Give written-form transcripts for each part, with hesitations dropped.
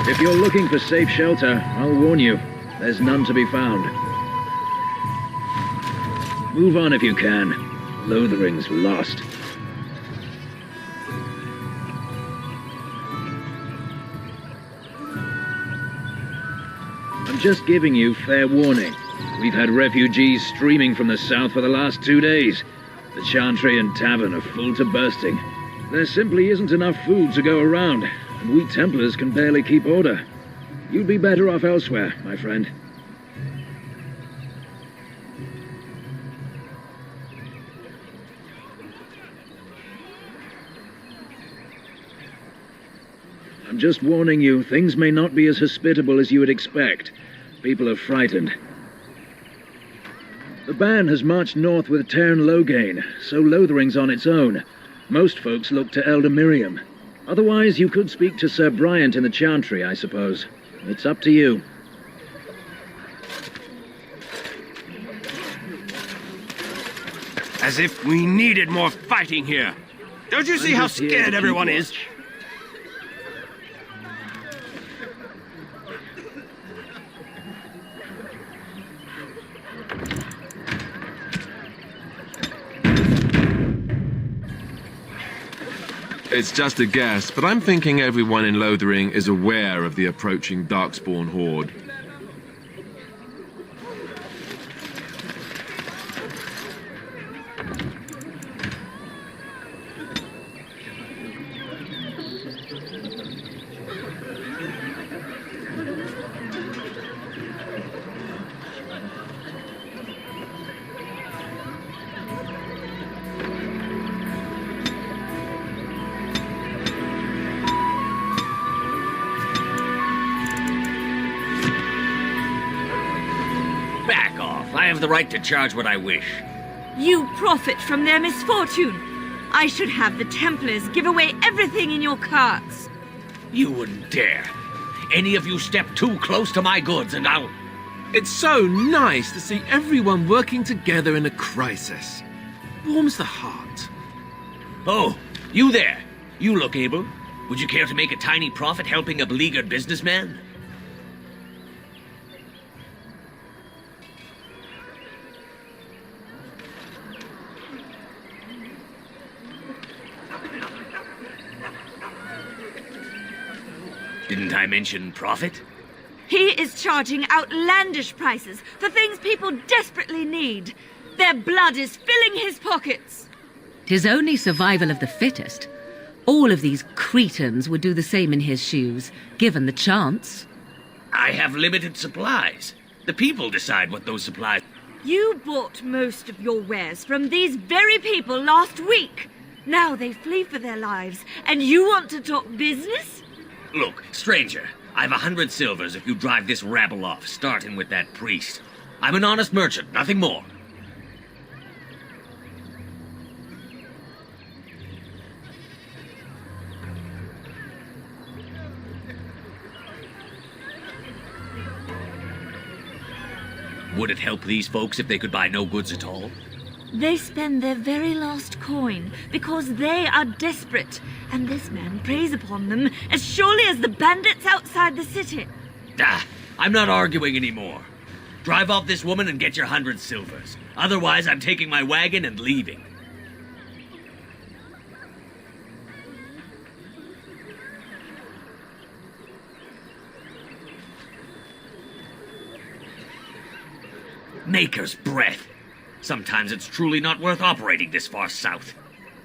If you're looking for safe shelter, I'll warn you, there's none to be found. Move on if you can. Lothering's lost. I'm just giving you fair warning. We've had refugees streaming from the south for the last 2 days. The Chantry and Tavern are full to bursting. There simply isn't enough food to go around, and we Templars can barely keep order. You'd be better off elsewhere, my friend. I'm just warning you, things may not be as hospitable as you would expect. People are frightened. The band has marched north with Tairn Logain, so Lothering's on its own. Most folks look to Elder Miriam. Otherwise, you could speak to Sir Bryant in the Chantry, I suppose. It's up to you. As if we needed more fighting here. Don't you see how scared everyone is? It's just a guess, but I'm thinking everyone in Lothering is aware of the approaching Darkspawn horde. I have the right to charge what I wish. You profit from their misfortune. I should have the Templars give away everything in your carts. You wouldn't dare. Any of you step too close to my goods and I'll... It's so nice to see everyone working together in a crisis. Warms the heart. Oh, you there. You look able. Would you care to make a tiny profit helping a beleaguered businessman? Didn't I mention profit? He is charging outlandish prices for things people desperately need. Their blood is filling his pockets. 'Tis only survival of the fittest. All of these cretins would do the same in his shoes, given the chance. I have limited supplies. The people decide what those supplies... You bought most of your wares from these very people last week. Now they flee for their lives, and you want to talk business? Look, stranger, I've 100 silvers if you drive this rabble off, starting with that priest. I'm an honest merchant, nothing more. Would it help these folks if they could buy no goods at all? They spend their very last coin because they are desperate, and this man preys upon them as surely as the bandits outside the city. I'm not arguing anymore. Drive off this woman and get your 100 silvers. Otherwise, I'm taking my wagon and leaving. Maker's breath. Sometimes it's truly not worth operating this far south.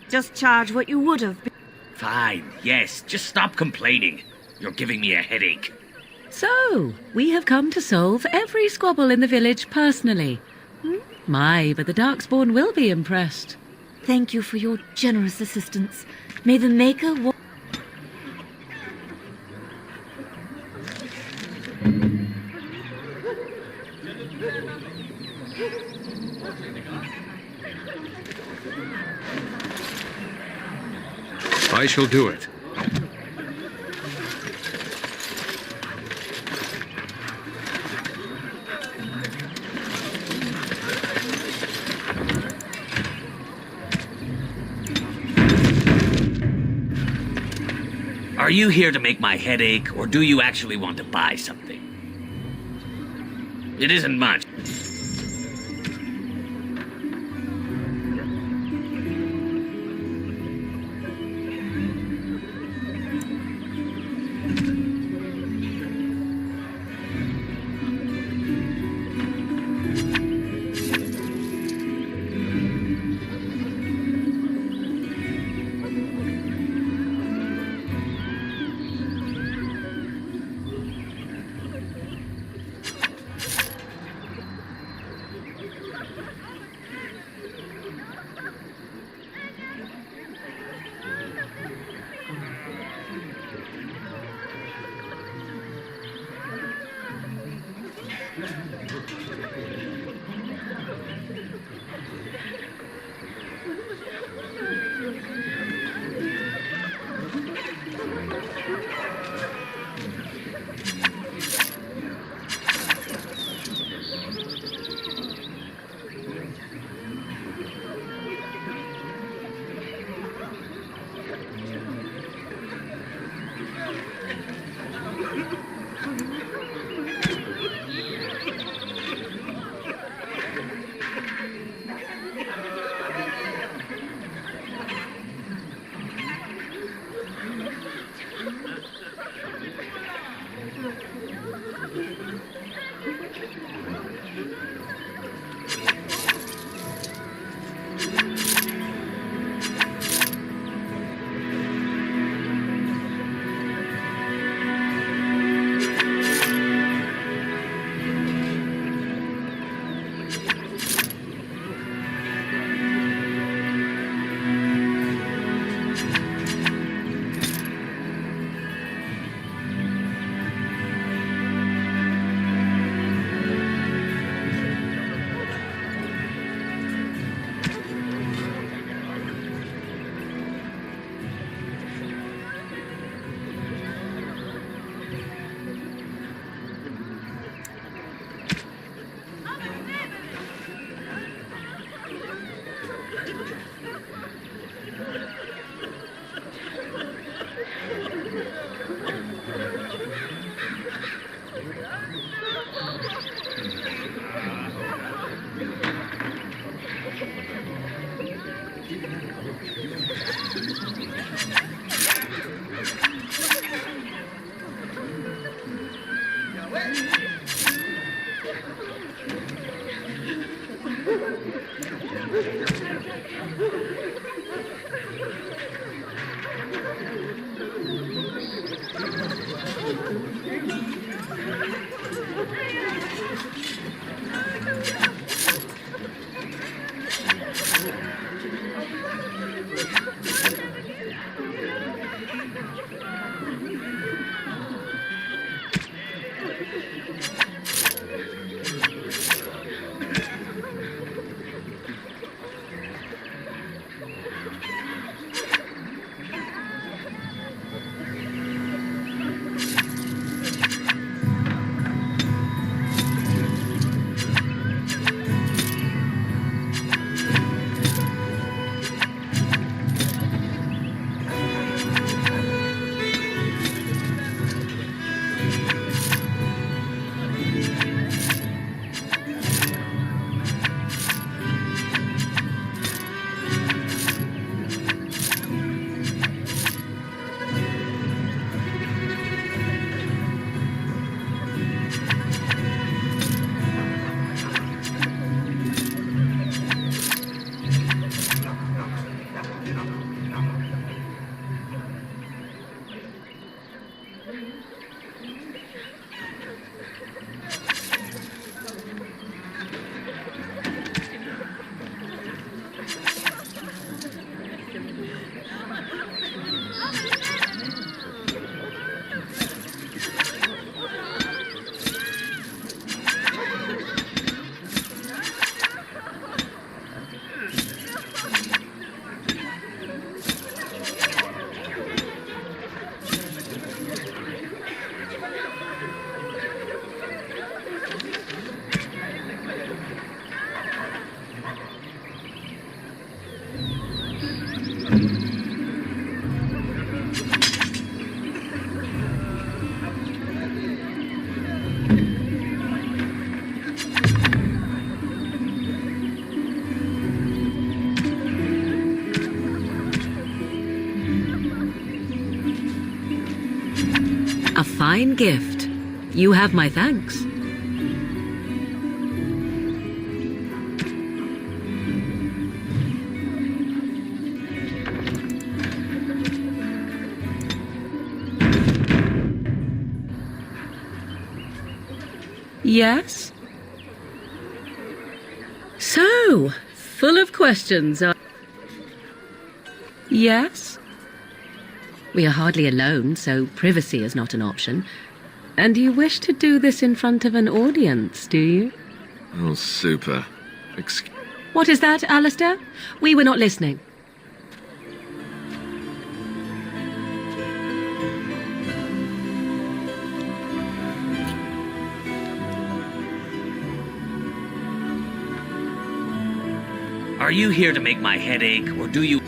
Just charge what you would have. Fine, yes, just stop complaining. You're giving me a headache. So, we have come to solve every squabble in the village personally. My, but the Darkspawn will be impressed. Thank you for your generous assistance. May the Maker I shall do it. Are Are you here to make my head ache, or do you actually want to buy something? It isn't much. A fine gift. You have my thanks. Yes? So, full of questions, are... Yes? We are hardly alone, so privacy is not an option. And you wish to do this in front of an audience, do you? Oh, super. What is that, Alistair? We were not listening. Are you here to make my head ache, or do you...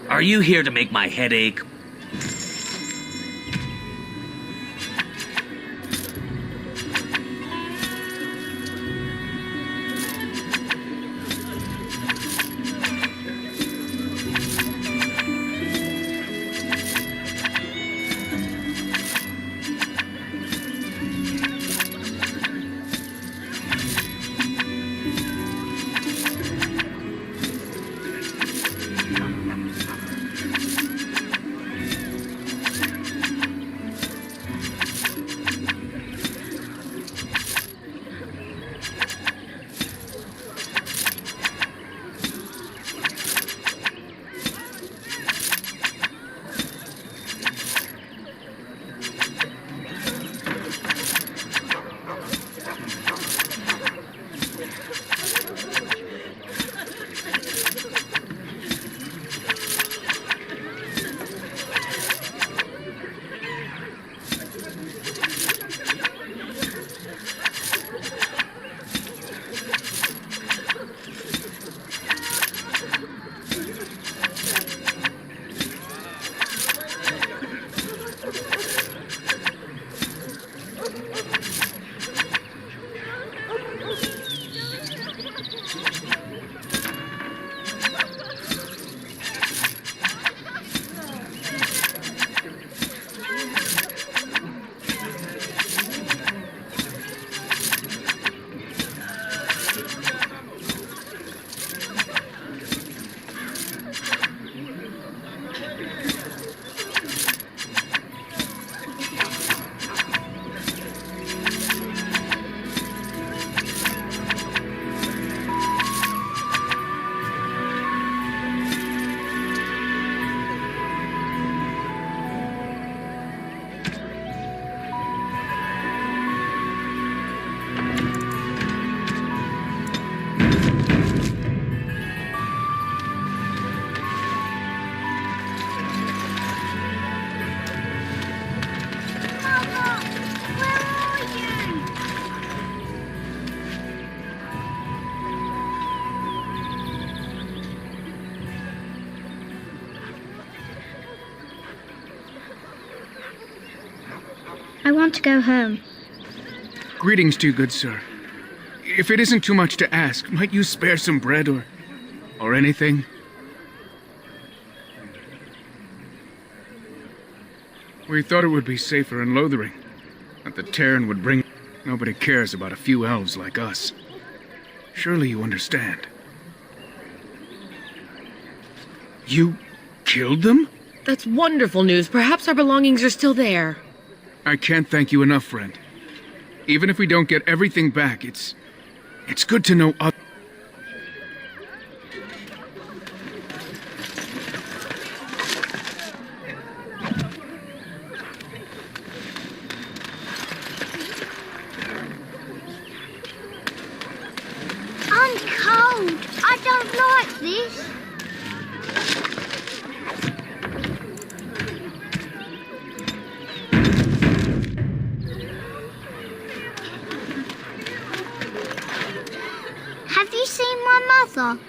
Are you here to make my head ache? want to go home. Greetings to you, good sir. If it isn't too much to ask, might you spare some bread or anything? We thought it would be safer in Lothering. That the Terran would bring... Nobody cares about a few elves like us. Surely you understand. You killed them? That's wonderful news. Perhaps our belongings are still there. I can't thank you enough, friend. Even if we don't get everything back, it's good to know others. I'm cold. I don't like this. Have you seen my mother?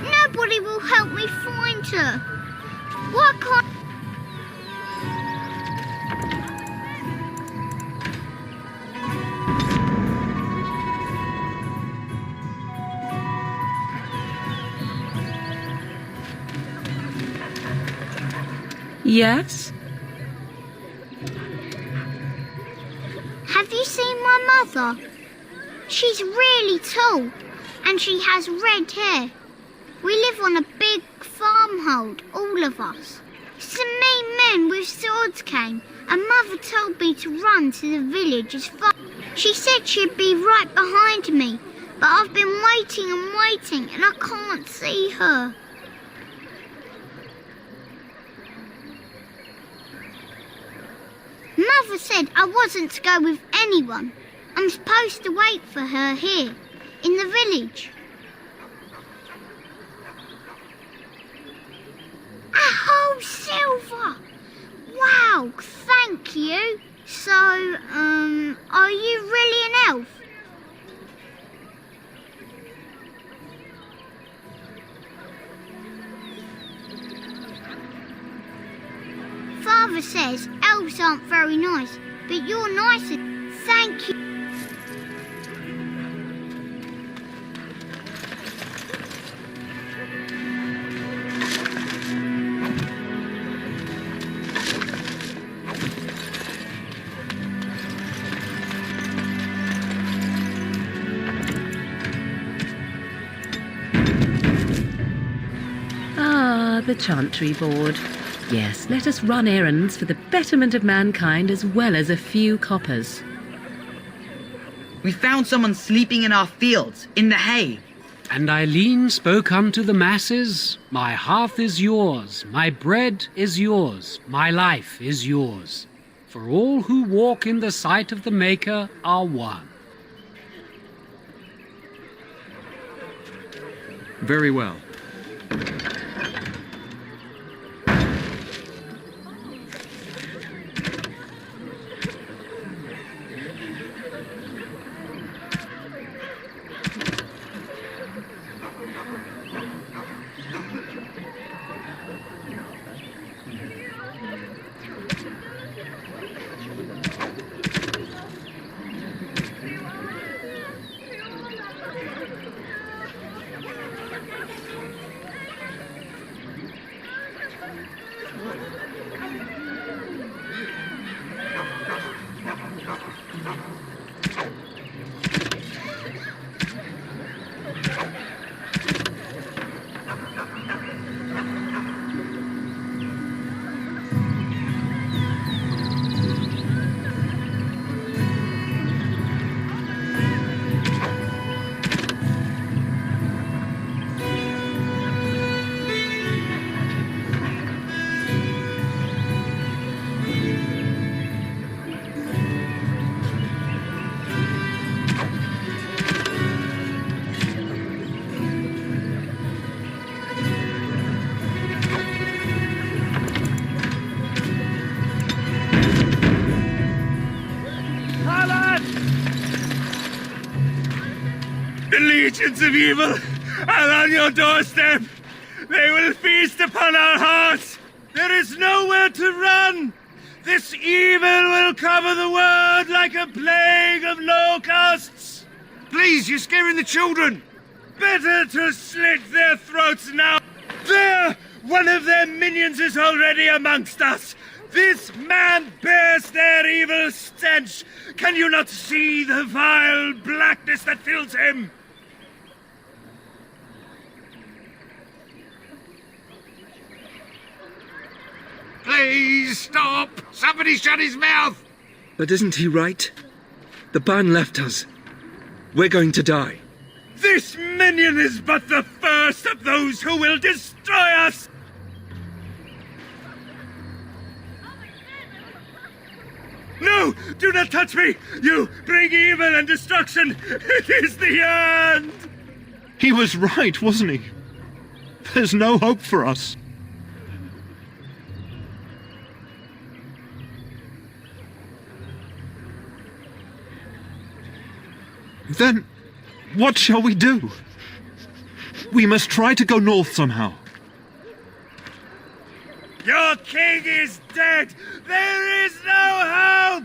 Nobody will help me find her. Why can't... Yes? Have you seen my mother? She's really tall, and she has red hair. We live on a big farmhold, all of us. Some mean men with swords came, and Mother told me to run to the village as far. She said she'd be right behind me, but I've been waiting and waiting, and I can't see her. Mother said I wasn't to go with anyone. I'm supposed to wait for her here, in the village. A whole silver! Wow, thank you. So, are you really an elf? Father says elves aren't very nice, but you're nicer. Thank you. Ah, the Chantry Board. Yes, let us run errands for the betterment of mankind as well as a few coppers. We found someone sleeping in our fields, in the hay. And Eileen spoke unto the masses, My hearth is yours, my bread is yours, my life is yours. For all who walk in the sight of the Maker are one. Very well. The legions of evil are on your doorstep. They will feast upon our hearts. There is nowhere to run. This evil will cover the world like a plague of locusts. Please, you're scaring the children! Better to slit their throats now. There! One of their minions is already amongst us. This man bears their evil stench. Can you not see the vile blackness that fills him? Please stop! Somebody shut his mouth! But isn't he right? The ban left us. We're going to die. This minion is but the first of those who will destroy us! No! Do not touch me! You bring evil and destruction! It is the end! He was right, wasn't he? There's no hope for us. Then, what shall we do? We must try to go north somehow. Your king is dead! There is no hope!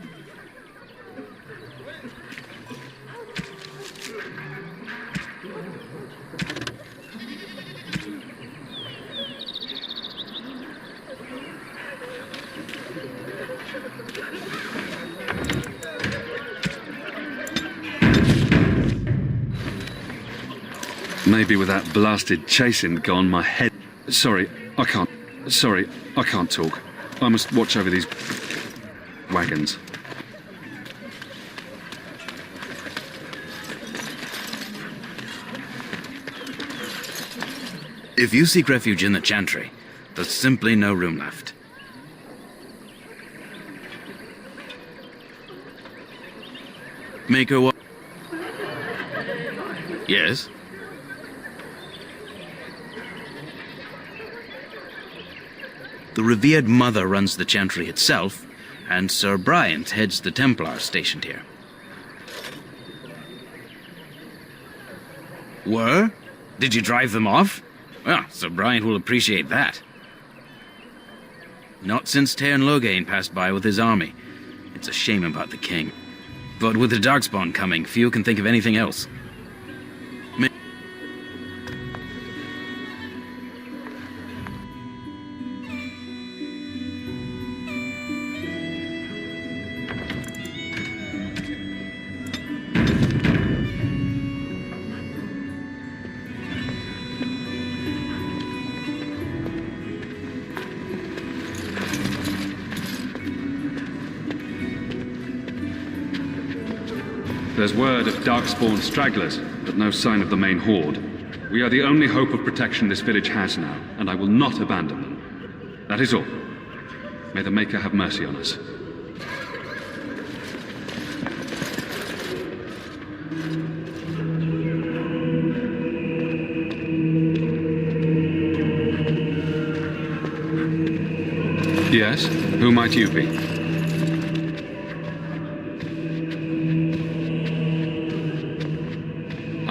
Maybe with that blasted chasing gone, my head... Sorry, I can't talk. I must watch over these wagons. If you seek refuge in the Chantry, there's simply no room left. Maker what? Yes? The revered mother runs the Chantry itself, and Sir Bryant heads the Templars stationed here. Were? Did you drive them off? Well, Sir Bryant will appreciate that. Not since Tairn Logain passed by with his army. It's a shame about the king. But with the Darkspawn coming, few can think of anything else. There's word of Darkspawn stragglers, but no sign of the main horde. We are the only hope of protection this village has now, and I will not abandon them. That is all. May the Maker have mercy on us. Yes? Who might you be?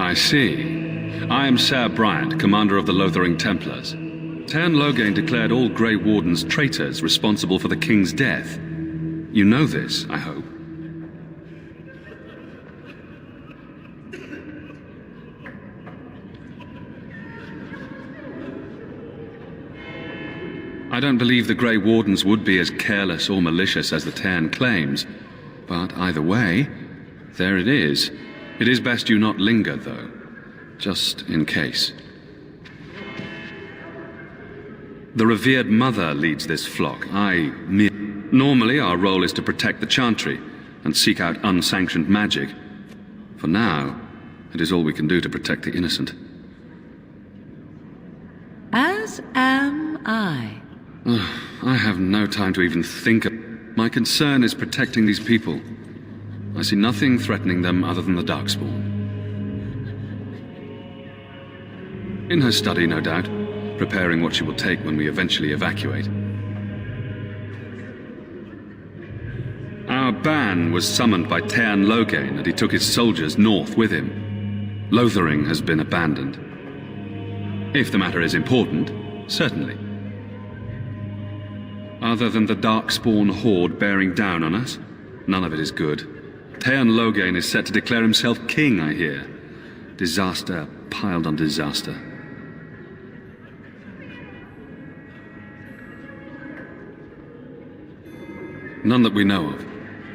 I see. I am Sir Bryant, commander of the Lothering Templars. Tairn Logain declared all Grey Wardens traitors responsible for the king's death. You know this, I hope. I don't believe the Grey Wardens would be as careless or malicious as the Tairn claims, but either way, there it is. It is best you not linger, though, just in case. The revered mother leads this flock. Normally, our role is to protect the Chantry and seek out unsanctioned magic. For now, it is all we can do to protect the innocent. As am I. I have no time to even think of... My concern is protecting these people. I see nothing threatening them other than the Darkspawn. In her study, no doubt, preparing what she will take when we eventually evacuate. Our ban was summoned by Tairn Logain, and he took his soldiers north with him. Lothering has been abandoned. If the matter is important, certainly. Other than the Darkspawn horde bearing down on us, none of it is good. Teyrn Loghain is set to declare himself king, I hear. Disaster piled on disaster. None that we know of.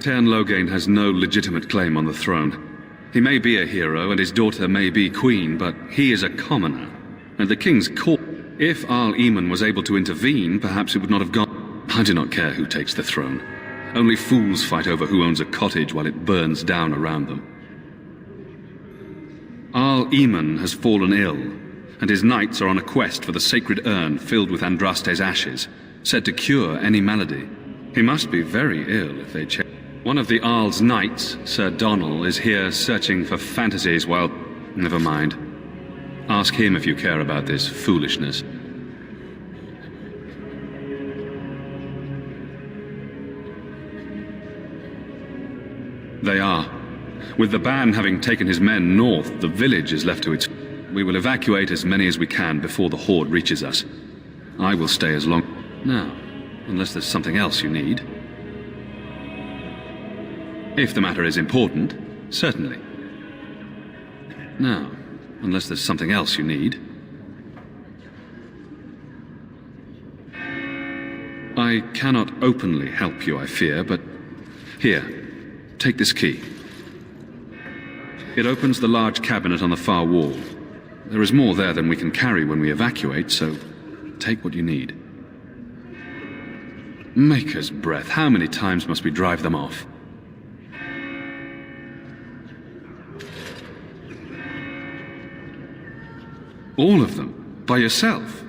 Teyrn Loghain has no legitimate claim on the throne. He may be a hero and his daughter may be queen, but he is a commoner. And the king's court... If Arl Eamon was able to intervene, perhaps it would not have gone... I do not care who takes the throne. Only fools fight over who owns a cottage while it burns down around them. Arl Eamon has fallen ill, and his knights are on a quest for the sacred urn filled with Andraste's ashes, said to cure any malady. He must be very ill if they check. One of the Arl's knights, Sir Donnell, is here searching for fantasies while... Never mind. Ask him if you care about this foolishness. They are. With the ban having taken his men north, the village is left to its... We will evacuate as many as we can before the horde reaches us. I will stay as long... Now, unless there's something else you need. If the matter is important, certainly. Now, unless there's something else you need. I cannot openly help you, I fear, but... Here. Take this key. It opens the large cabinet on the far wall. There is more there than we can carry when we evacuate, so take what you need. Maker's breath, how many times must we drive them off? All of them? By yourself?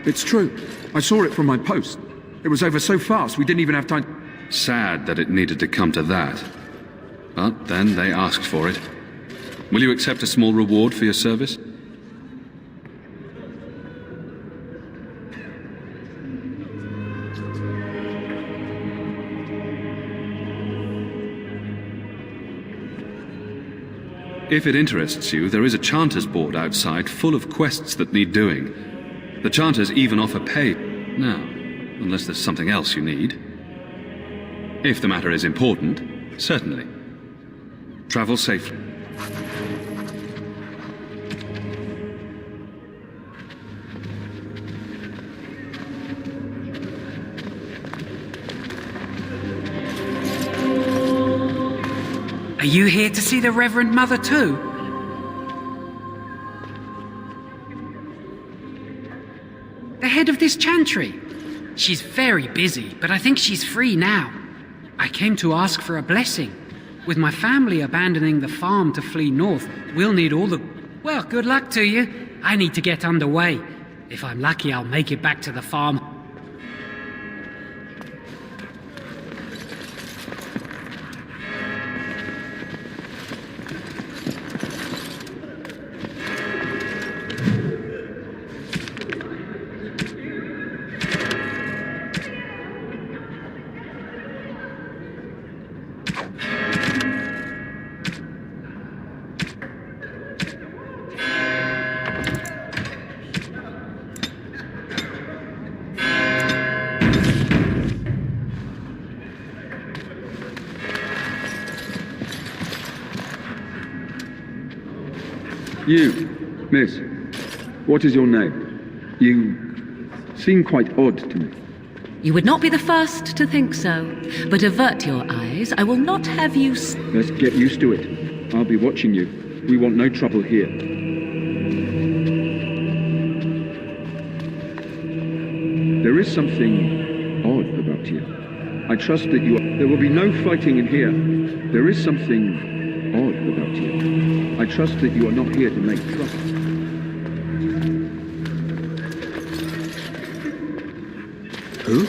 It's true. I saw it from my post. It was over so fast we didn't even have time... Sad that it needed to come to that. But then they asked for it. Will you accept a small reward for your service? If it interests you, there is a Chanter's board outside full of quests that need doing. The Chanters even offer pay. Now, unless there's something else you need. If the matter is important, certainly. Travel safely. Are you here to see the Reverend Mother too? The head of this chantry. She's very busy, but I think she's free now. I came to ask for a blessing. With my family abandoning the farm to flee north, we'll need all the... Well, good luck to you. I need to get underway. If I'm lucky, I'll make it back to the farm. You, miss, what is your name? You seem quite odd to me. You would not be the first to think so. But avert your eyes. I will not have you... Let's get used to it. I'll be watching you. We want no trouble here. There is something odd about you. I trust that you are... There will be no fighting in here. There is something odd about you. I trust that you are not here to make trouble. Who?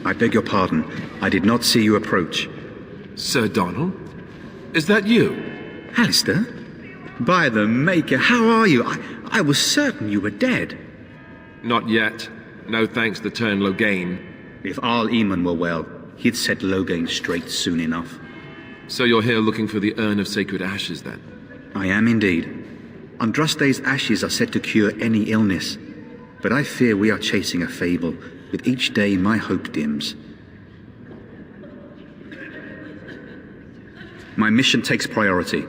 I beg your pardon. I did not see you approach. Sir Donnell? Is that you? Alistair? By the Maker, how are you? I was certain you were dead. Not yet. No thanks to Teyrn Loghain. If Arl Eamon were well, he'd set Loghain straight soon enough. So you're here looking for the Urn of Sacred Ashes, then? I am indeed. Andraste's ashes are said to cure any illness, but I fear we are chasing a fable. With each day, my hope dims. My mission takes priority,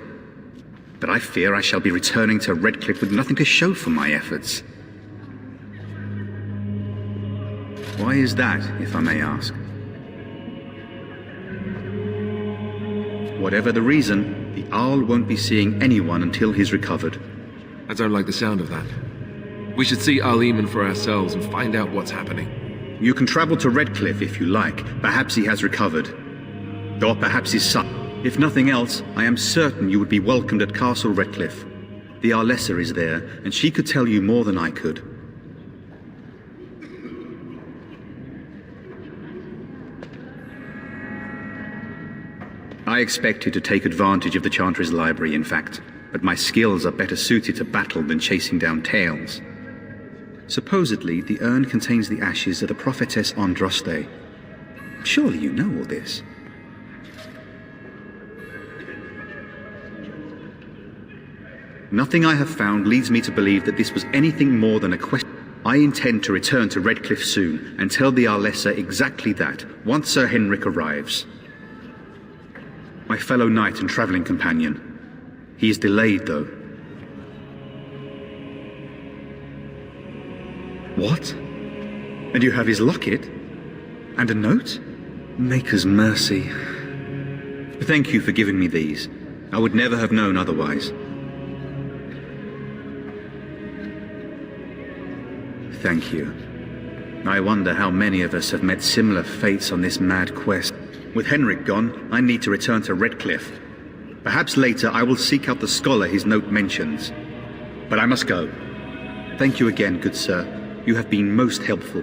but I fear I shall be returning to Redcliffe with nothing to show for my efforts. Why is that, if I may ask? Whatever the reason, the Owl won't be seeing anyone until he's recovered. I don't like the sound of that. We should see Al-Eman for ourselves and find out what's happening. You can travel to Redcliffe if you like. Perhaps he has recovered. Or perhaps his son. If nothing else, I am certain you would be welcomed at Castle Redcliffe. The Arlessa is there, and she could tell you more than I could. I expected to take advantage of the Chantry's library, in fact, but my skills are better suited to battle than chasing down tales. Supposedly, the urn contains the ashes of the prophetess Andraste. Surely you know all this. Nothing I have found leads me to believe that this was anything more than a question. I intend to return to Redcliffe soon and tell the Arlessa exactly that, once Sir Henrik arrives. My fellow knight and travelling companion. He is delayed, though. What? And you have his locket? And a note? Maker's mercy. Thank you for giving me these. I would never have known otherwise. Thank you. I wonder how many of us have met similar fates on this mad quest. With Henrik gone, I need to return to Redcliffe. Perhaps later I will seek out the scholar his note mentions. But I must go. Thank you again, good sir. You have been most helpful.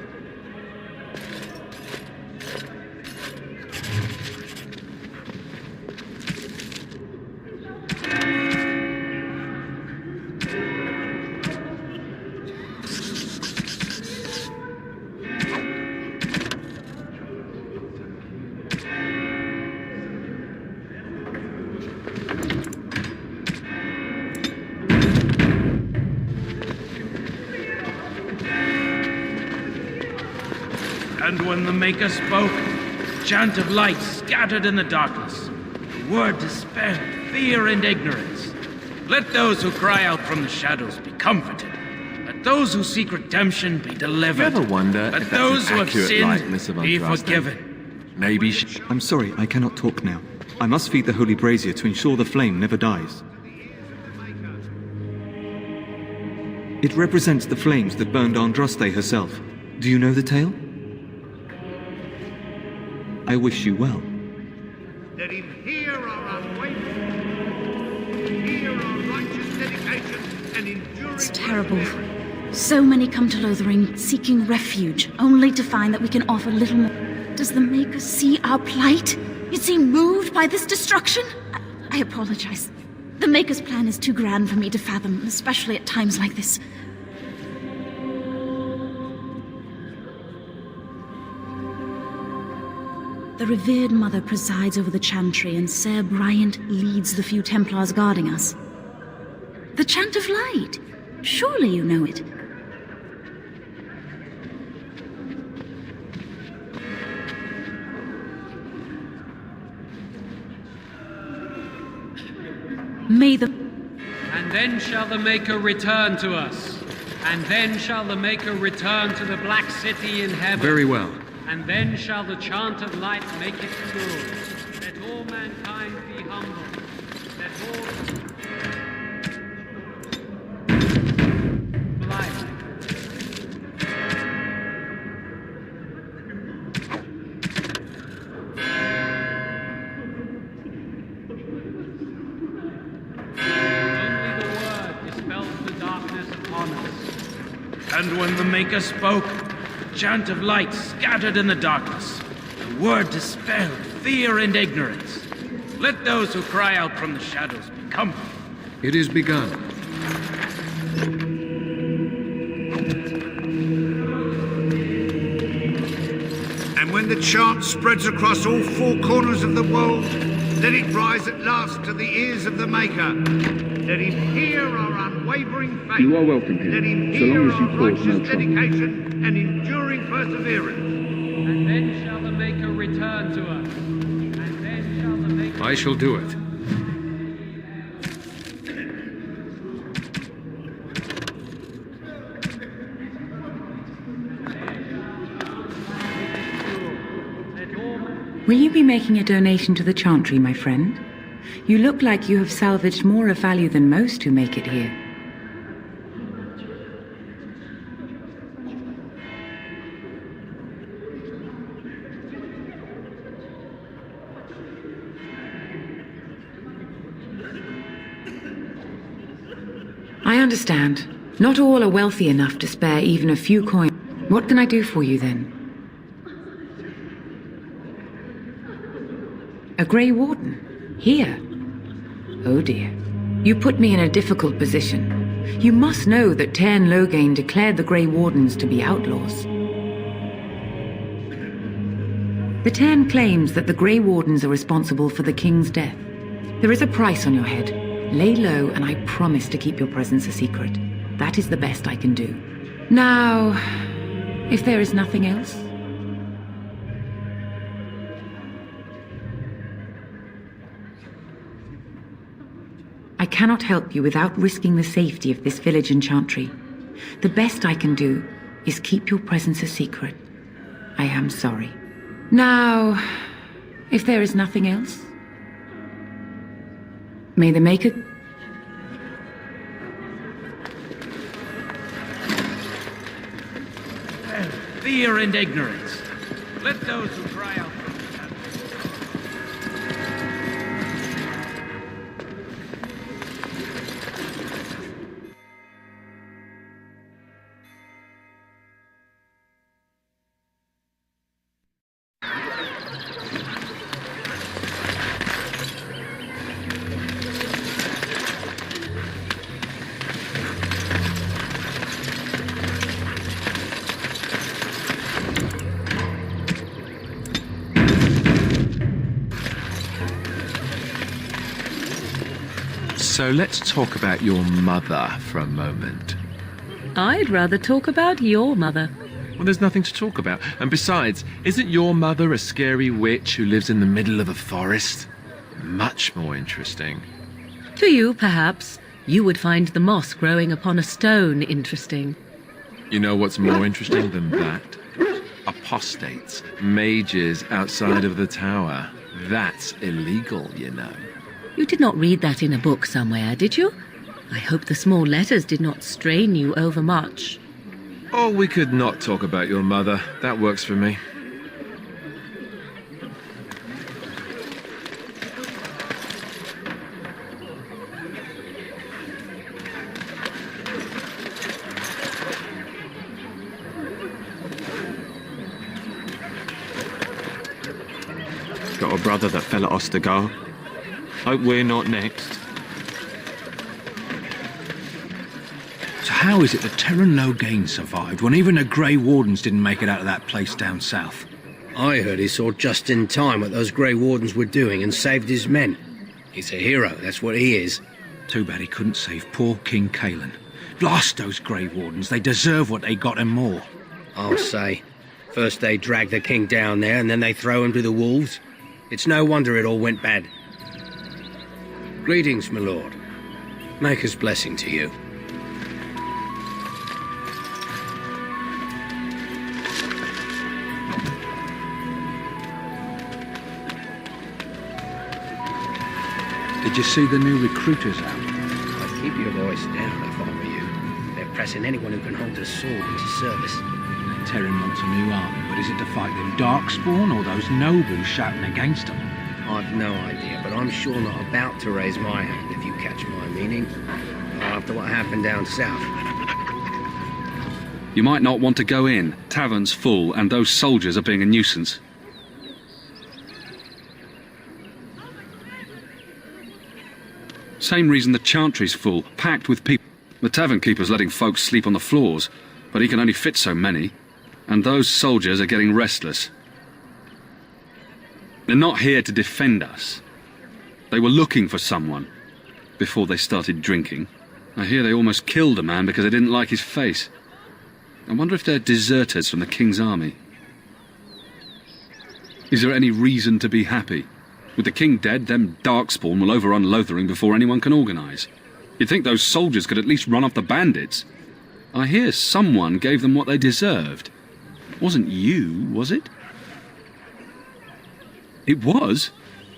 And when the Maker spoke, a chant of light scattered in the darkness. A word dispelled fear and ignorance. Let those who cry out from the shadows be comforted. Let those who seek redemption be delivered. You ever wonder Let if those that's who an have accurate sinned likeness of be Andraste? forgiven. Maybe I'm sorry, I cannot talk now. I must feed the holy brazier to ensure the flame never dies. It represents the flames that burned Andraste herself. Do you know the tale? I wish you well. Let him hear our unwavering, hear our righteous dedication and enduring. It's terrible. So many come to Lothering seeking refuge, only to find that we can offer little more. Does the Maker see our plight? You seem moved by this destruction? I apologize. The Maker's plan is too grand for me to fathom, especially at times like this. The revered mother presides over the chantry, and Ser Bryant leads the few Templars guarding us. The Chant of Light. Surely you know it. May the... And then shall the Maker return to us. And then shall the Maker return to the Black City in heaven. Very well. And then shall the chant of light make it good. Let all mankind be humble. Let all light. Only the word dispels the darkness upon us. And when the Maker spoke, a chant of light scattered in the darkness. The word dispelled fear and ignorance. Let those who cry out from the shadows be comforted. It is begun. And when the chant spreads across all four corners of the world, Let it rise at last to the ears of the Maker. Let him hear our unwavering faith. You are welcome here, Let him so hear long as you our cause no righteous trouble. dedication and enduring perseverance. And then shall the Maker return to us. And then shall the Maker... I shall do it. Will you be making a donation to the Chantry, my friend? You look like you have salvaged more of value than most who make it here. I understand. Not all are wealthy enough to spare even a few coins. What can I do for you then? A Grey Warden? Here? Oh dear. You put me in a difficult position. You must know that Tairn Loghain declared the Grey Wardens to be outlaws. The Tairn claims that the Grey Wardens are responsible for the King's death. There is a price on your head. Lay low, and I promise to keep your presence a secret. That is the best I can do. Now, if there is nothing else... I cannot help you without risking the safety of this village and Chantry. The best I can do is keep your presence a secret. I am sorry. Now, if there is nothing else... May the Maker... Fear and ignorance. Let those who cry out. So let's talk about your mother for a moment. I'd rather talk about your mother. Well, there's nothing to talk about. And besides, isn't your mother a scary witch who lives in the middle of a forest? Much more interesting. To you, perhaps. You would find the moss growing upon a stone interesting. You know what's more interesting than that? Apostates, mages outside of the tower. That's illegal, you know. You did not read that in a book somewhere, did you? I hope the small letters did not strain you overmuch. Oh, we could not talk about your mother. That works for me. Got a brother that fell at Ostagar. Hope we're not next. So how is it that Tairn Loghain survived when even the Grey Wardens didn't make it out of that place down south? I heard he saw just in time what those Grey Wardens were doing and saved his men. He's a hero, that's what he is. Too bad he couldn't save poor King Caelan. Blast those Grey Wardens, they deserve what they got and more. I'll say. First they drag the king down there and then they throw him to the wolves. It's no wonder it all went bad. Greetings, my lord. Maker's blessing to you. Did you see the new recruiters out? I'd keep your voice down if I were you. They're pressing anyone who can hold a sword into service. Tairn wants a new army, but is it to fight them Darkspawn or those nobles shouting against them? I've no idea, but I'm sure not about to raise my hand, if you catch my meaning. After what happened down south. You might not want to go in. Tavern's full, and those soldiers are being a nuisance. Same reason the Chantry's full, packed with people. The tavern keeper's letting folks sleep on the floors, but he can only fit so many. And those soldiers are getting restless. They're not here to defend us. They were looking for someone before they started drinking. I hear they almost killed a man because they didn't like his face. I wonder if they're deserters from the King's army. Is there any reason to be happy? With the King dead, them Darkspawn will overrun Lothering before anyone can organise. You'd think those soldiers could at least run off the bandits. I hear someone gave them what they deserved. Wasn't you, was it? It was?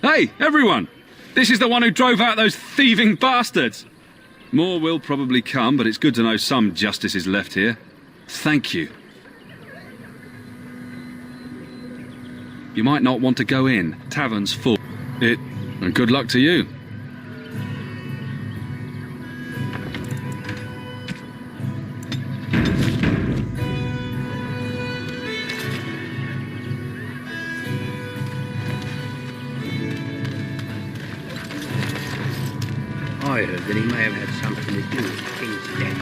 Hey, everyone! This is the one who drove out those thieving bastards! More will probably come, but it's good to know some justice is left here. Thank you. You might not want to go in. Tavern's full. And good luck to you. I heard that he may have had something to do with the King's death.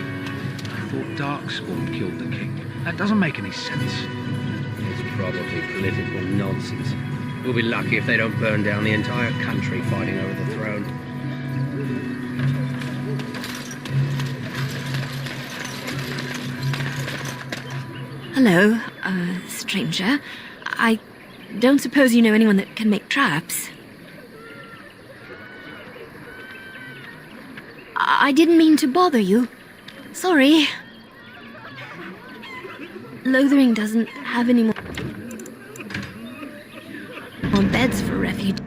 I thought Darkspawn killed the king. That doesn't make any sense. It's probably political nonsense. We'll be lucky if they don't burn down the entire country fighting over the throne. Hello, stranger. I don't suppose you know anyone that can make traps? I didn't mean to bother you. Sorry. Lothering doesn't have any more beds for refuge.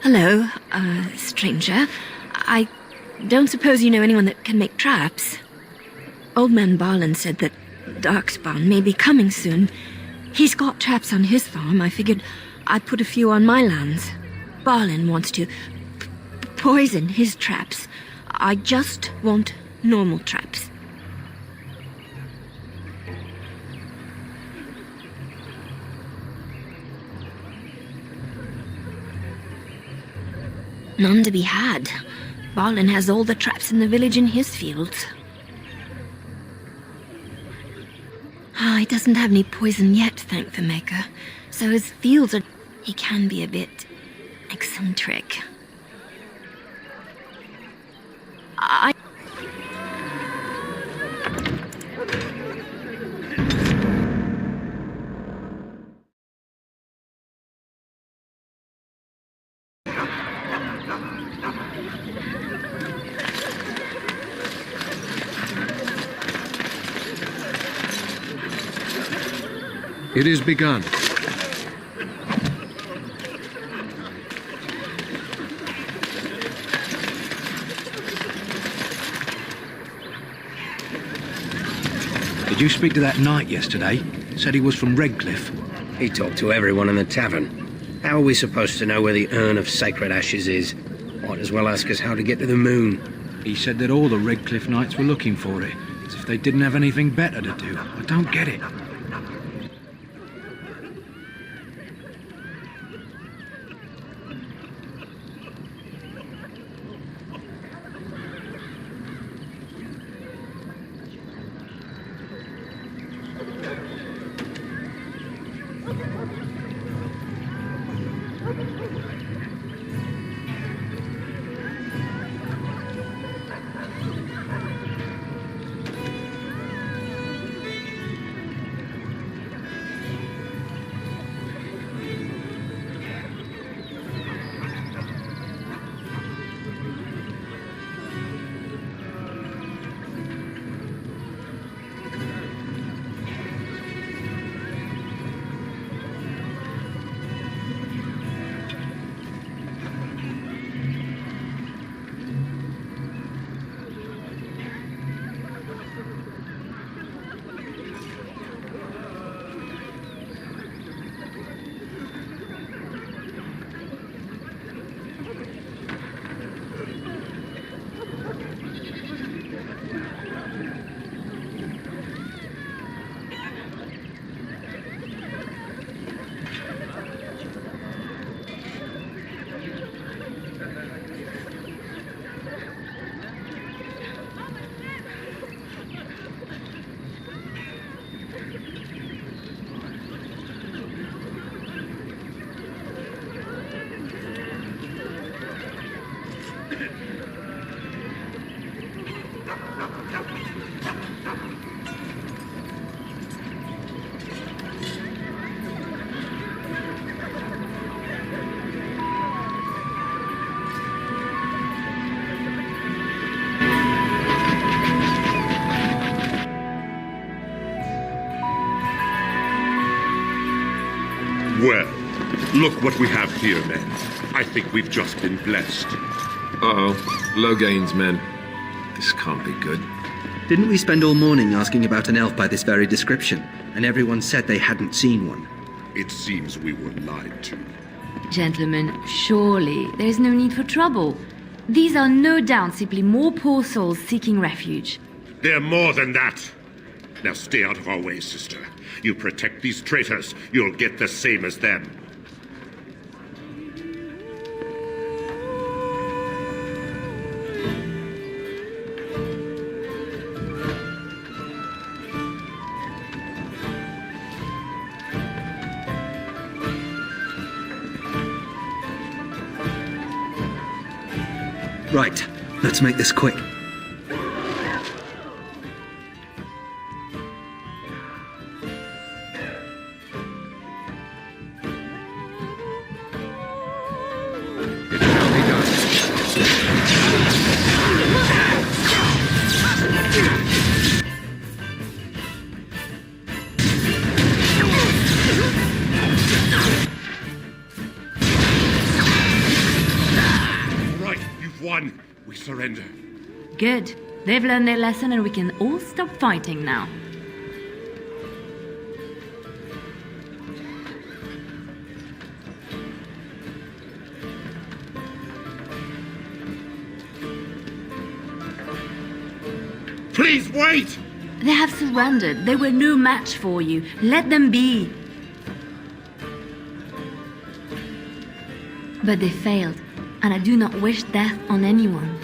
Hello, stranger. I don't suppose you know anyone that can make traps? Old man Barlin said that Darkspawn may be coming soon. He's got traps on his farm. I figured I'd put a few on my lands. Barlin wants to poison his traps. I just want normal traps. None to be had. Barlin has all the traps in the village in his fields. He doesn't have any poison yet, thank the Maker. So his fields are... He can be a bit eccentric. It is begun. Did you speak to that knight yesterday? Said he was from Redcliffe. He talked to everyone in the tavern. How are we supposed to know where the urn of sacred ashes is? Might as well ask us how to get to the moon. He said that all the Redcliffe knights were looking for it, as if they didn't have anything better to do. I don't get it. Well, look what we have here, men. I think we've just been blessed. Uh-oh. Logain's men. This can't be good. Didn't we spend all morning asking about an elf by this very description, and everyone said they hadn't seen one? It seems we were lied to. Gentlemen, surely there is no need for trouble. These are no doubt simply more poor souls seeking refuge. They're more than that. Now stay out of our way, sister. You protect these traitors, you'll get the same as them. Right, let's make this quick. Won. We surrender. Good. They've learned their lesson and we can all stop fighting now. Please wait! They have surrendered. They were no match for you. Let them be. But they failed, and I do not wish death on anyone.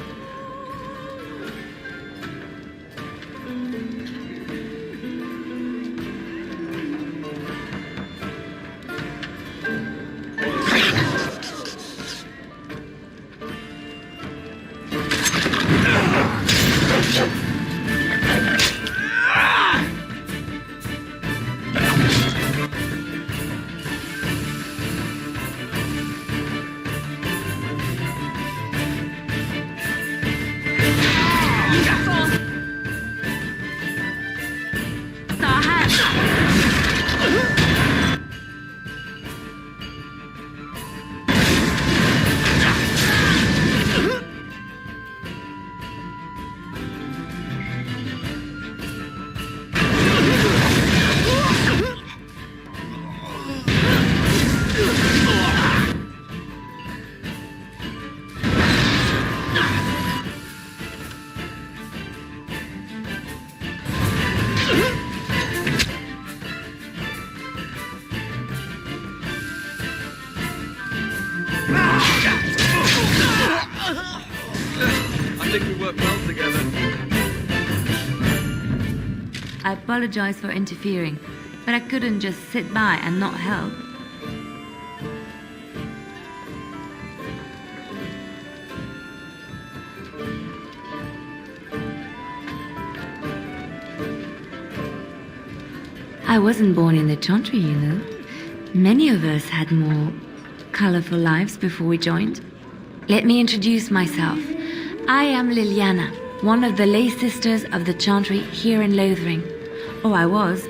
I think we work well together. I apologize for interfering, but I couldn't just sit by and not help. I wasn't born in the Chantry, you know. Many of us had more colorful lives before we joined. Let me introduce myself. I am Liliana, one of the lay sisters of the Chantry here in Lothering. Or I was.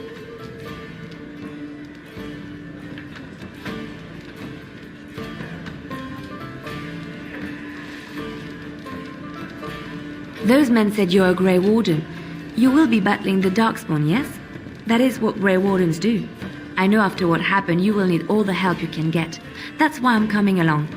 Those men said you're a Grey Warden. You will be battling the Darkspawn, yes? That is what Grey Wardens do. I know after what happened you will need all the help you can get. That's why I'm coming along.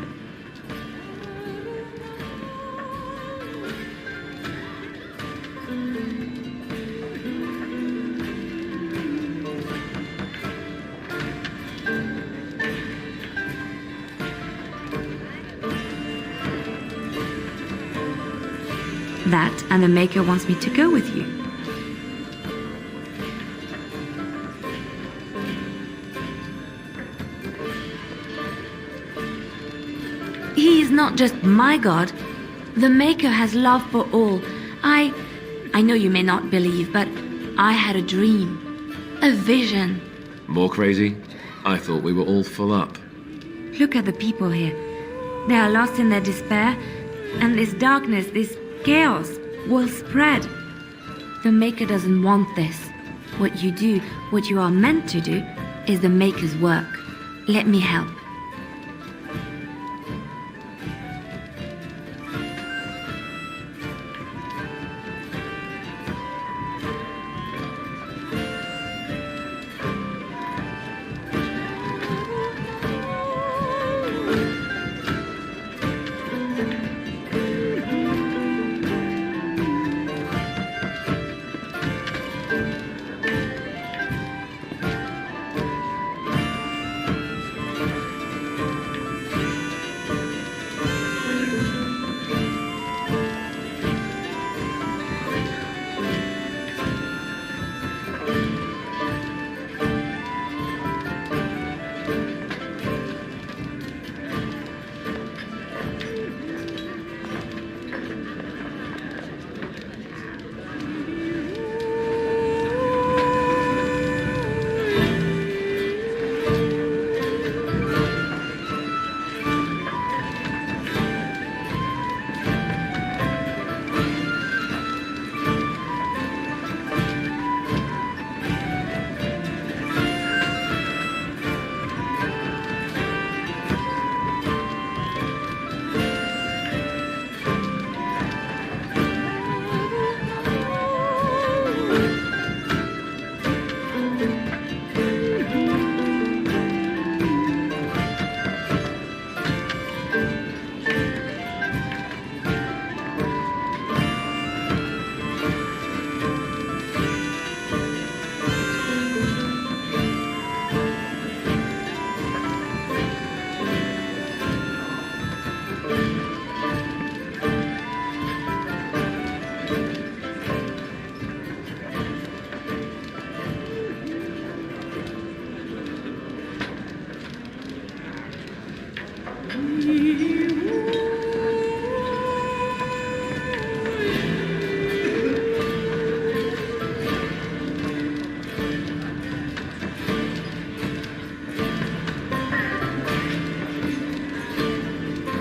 That and the Maker wants me to go with you. He is not just my god. The Maker has love for all. I know you may not believe, but I had a dream. A vision. More crazy? I thought we were all full up. Look at the people here. They are lost in their despair, and this darkness, this chaos, will spread. The Maker doesn't want this. What you do, what you are meant to do, is the Maker's work. Let me help.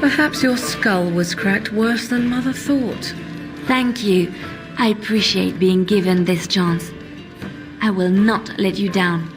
Perhaps your skull was cracked worse than Mother thought. Thank you. I appreciate being given this chance. I will not let you down.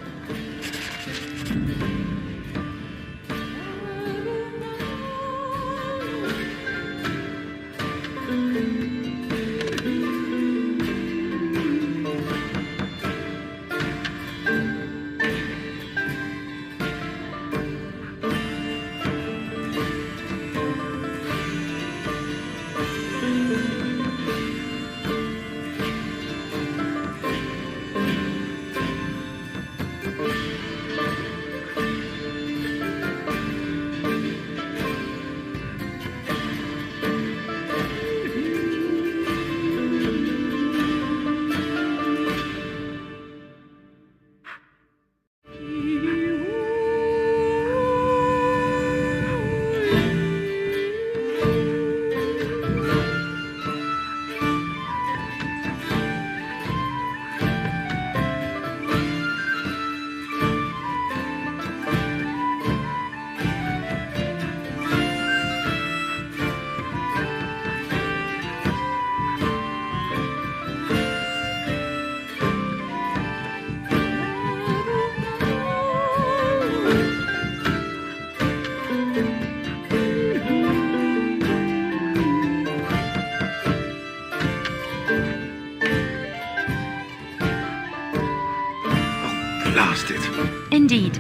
Blast it. Indeed.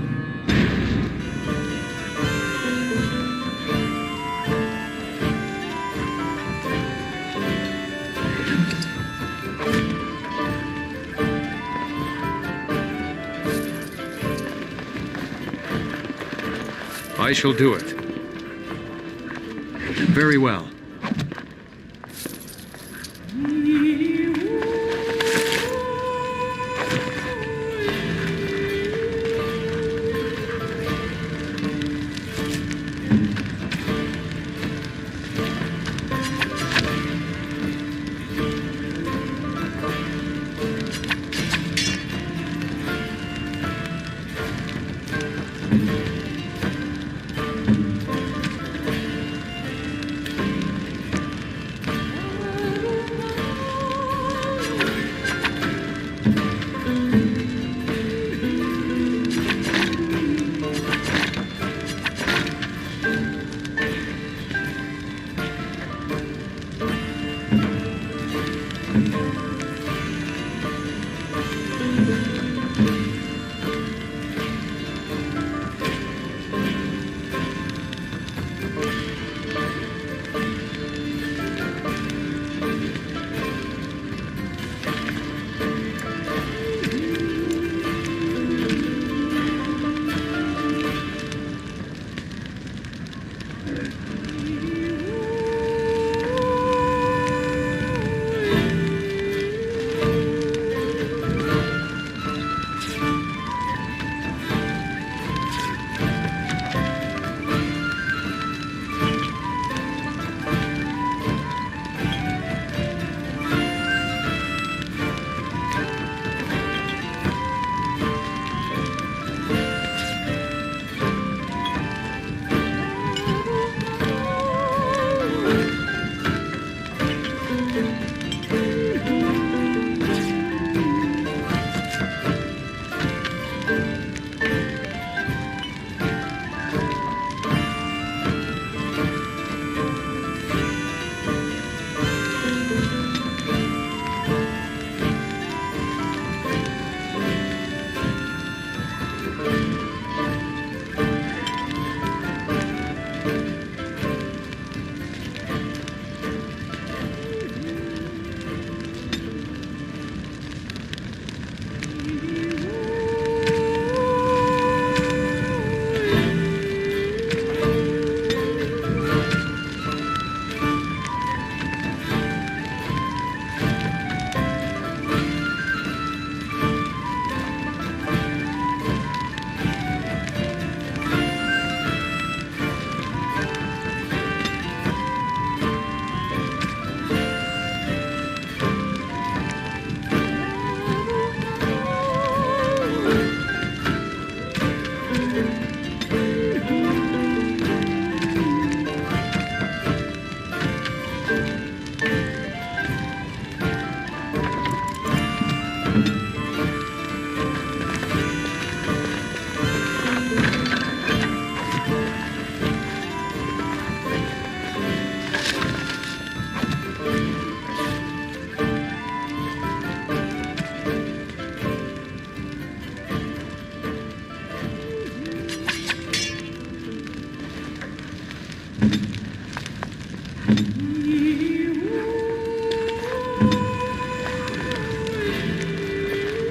I shall do it. Very well.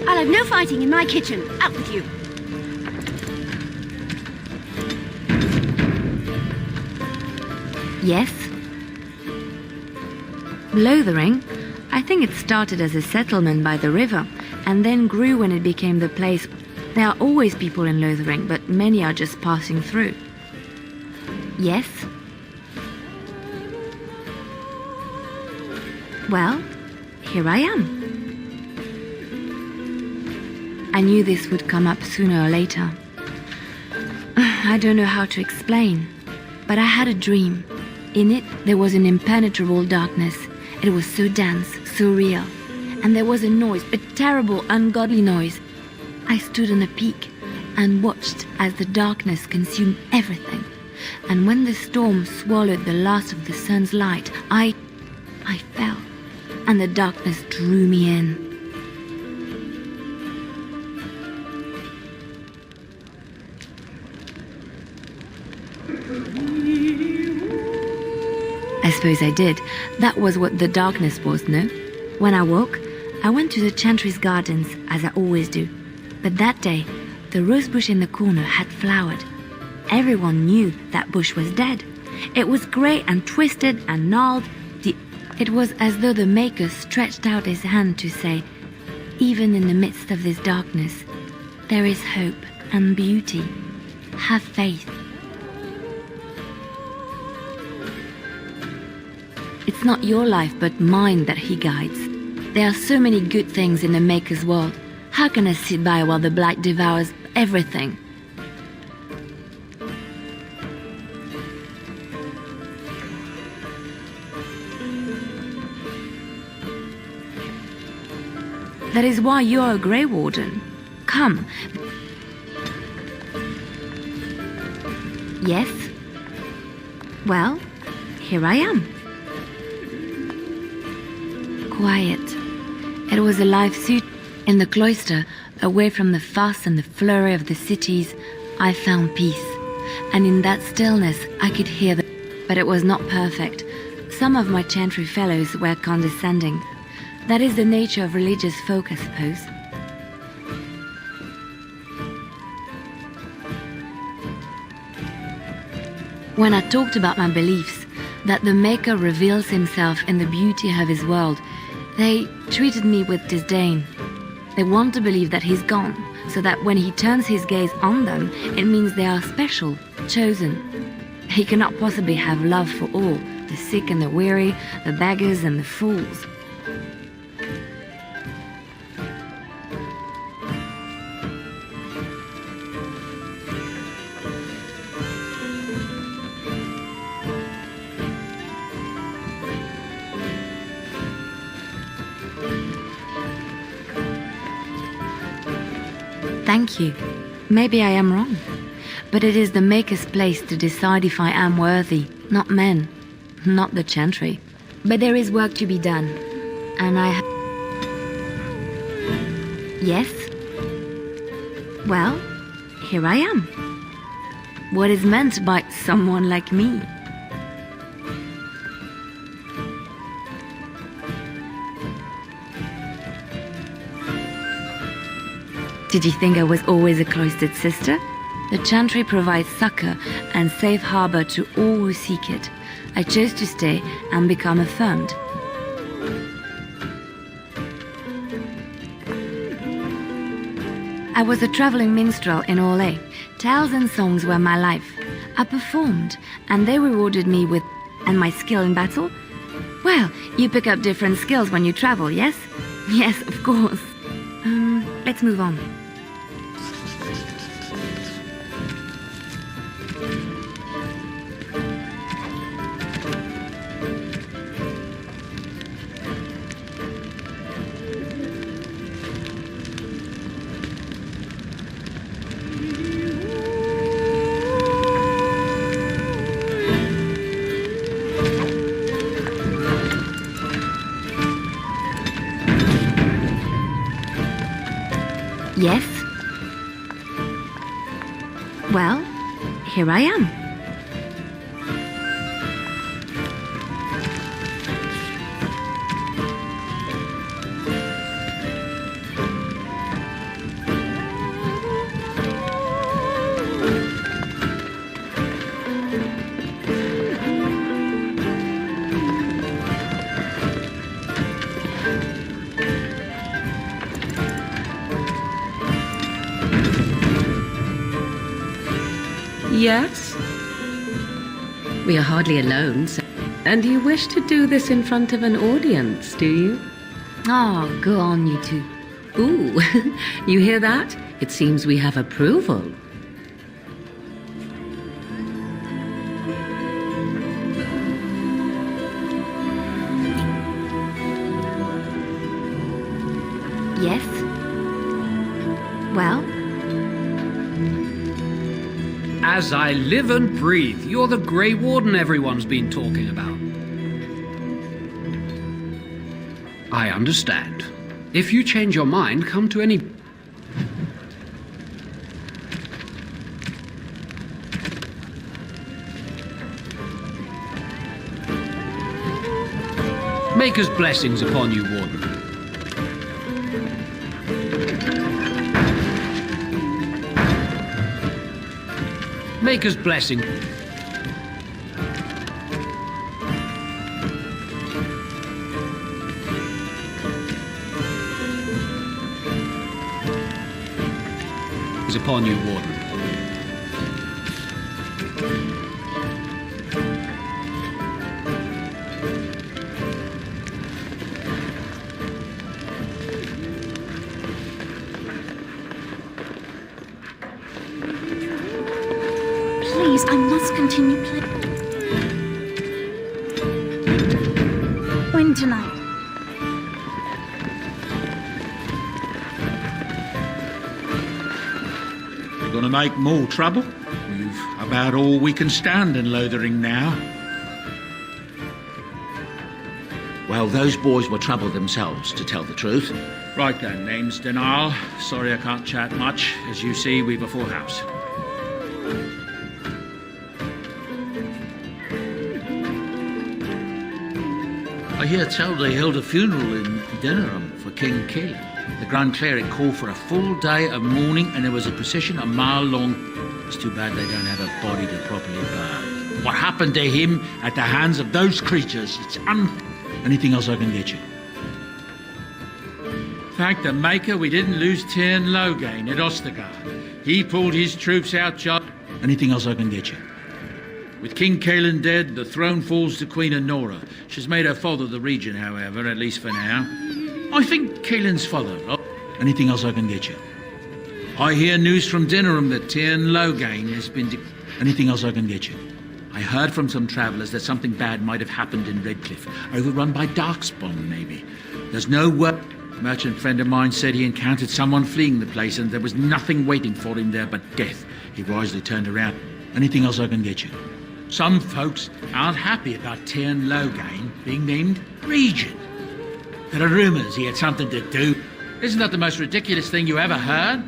I'll have no fighting in my kitchen. Out with you. Yes? Lothering? I think it started as a settlement by the river, and then grew when it became the place. There are always people in Lothering, but many are just passing through. Yes? Well, here I am. I knew this would come up sooner or later. I don't know how to explain, but I had a dream. In it, there was an impenetrable darkness. It was so dense, so real. And there was a noise, a terrible, ungodly noise. I stood on a peak and watched as the darkness consumed everything. And when the storm swallowed the last of the sun's light, I fell, and the darkness drew me in. I suppose I did. That was what the darkness was, no? When I woke, I went to the Chantry's gardens, as I always do. But that day, the rose bush in the corner had flowered. Everyone knew that bush was dead. It was grey and twisted and gnarled. It was as though the Maker stretched out his hand to say, even in the midst of this darkness, there is hope and beauty. Have faith. It's not your life but mine that he guides. There are so many good things in the Maker's world. How can I sit by while the Blight devours everything? That is why you're a Grey Warden. Come. Yes? Well, here I am. Quiet. It was a life suit. In the cloister, away from the fuss and the flurry of the cities, I found peace. And in that stillness, I could hear the... But it was not perfect. Some of my Chantry fellows were condescending. That is the nature of religious folk, I suppose. When I talked about my beliefs, that the Maker reveals himself in the beauty of his world, they treated me with disdain. They want to believe that he's gone, so that when he turns his gaze on them, it means they are special, chosen. He cannot possibly have love for all, the sick and the weary, the beggars and the fools. Thank you. Maybe I am wrong. But it is the Maker's place to decide if I am worthy, not men, not the Chantry. But there is work to be done, and I... Yes? Well, here I am. What is meant by someone like me? Did you think I was always a cloistered sister? The Chantry provides succor and safe harbor to all who seek it. I chose to stay and become affirmed. I was a traveling minstrel in Orlais. Tales and songs were my life. I performed, and they rewarded me with... And my skill in battle? Well, you pick up different skills when you travel, yes? Yes, of course. Let's move on. Yes? Well, here I am. Yes? We are hardly alone, and you wish to do this in front of an audience, do you? Oh, go on, you two. Ooh, you hear that? It seems we have approval. Yes? Well? As I live and breathe, you're the Grey Warden everyone's been talking about. I understand. If you change your mind, come to any... Maker's blessings upon you, Warden. Maker's blessing. Is upon you, Warden. Please, I must continue playing. When tonight? You're gonna make more trouble? We've about all we can stand in Lothering now. Well, those boys were trouble themselves, to tell the truth. Right then, name's Denial. Sorry I can't chat much. As you see, we've a full house. I hear tell they held a funeral in Denham for King Caelan. The Grand Cleric called for a full day of mourning, and there was a procession a mile long. It's too bad they don't have a body to properly burn. What happened to him at the hands of those creatures, it's Anything else I can get you? Thank the Maker we didn't lose Tyrn Loghain at Ostergard. He pulled his troops out, Anything else I can get you? With King Caelan dead, the throne falls to Queen Honora. She's made her father the regent, however, at least for now. I think Caelan's father. Anything else I can get you? I hear news from Dinnerham that Tyrn Loghain has been... Anything else I can get you? I heard from some travellers that something bad might have happened in Redcliffe, overrun by Darkspawn, maybe. There's no word. A merchant friend of mine said he encountered someone fleeing the place and there was nothing waiting for him there but death. He wisely turned around. Anything else I can get you? Some folks aren't happy about Tyrn Loghain being named regent. There are rumours he had something to do. Isn't that the most ridiculous thing you ever heard?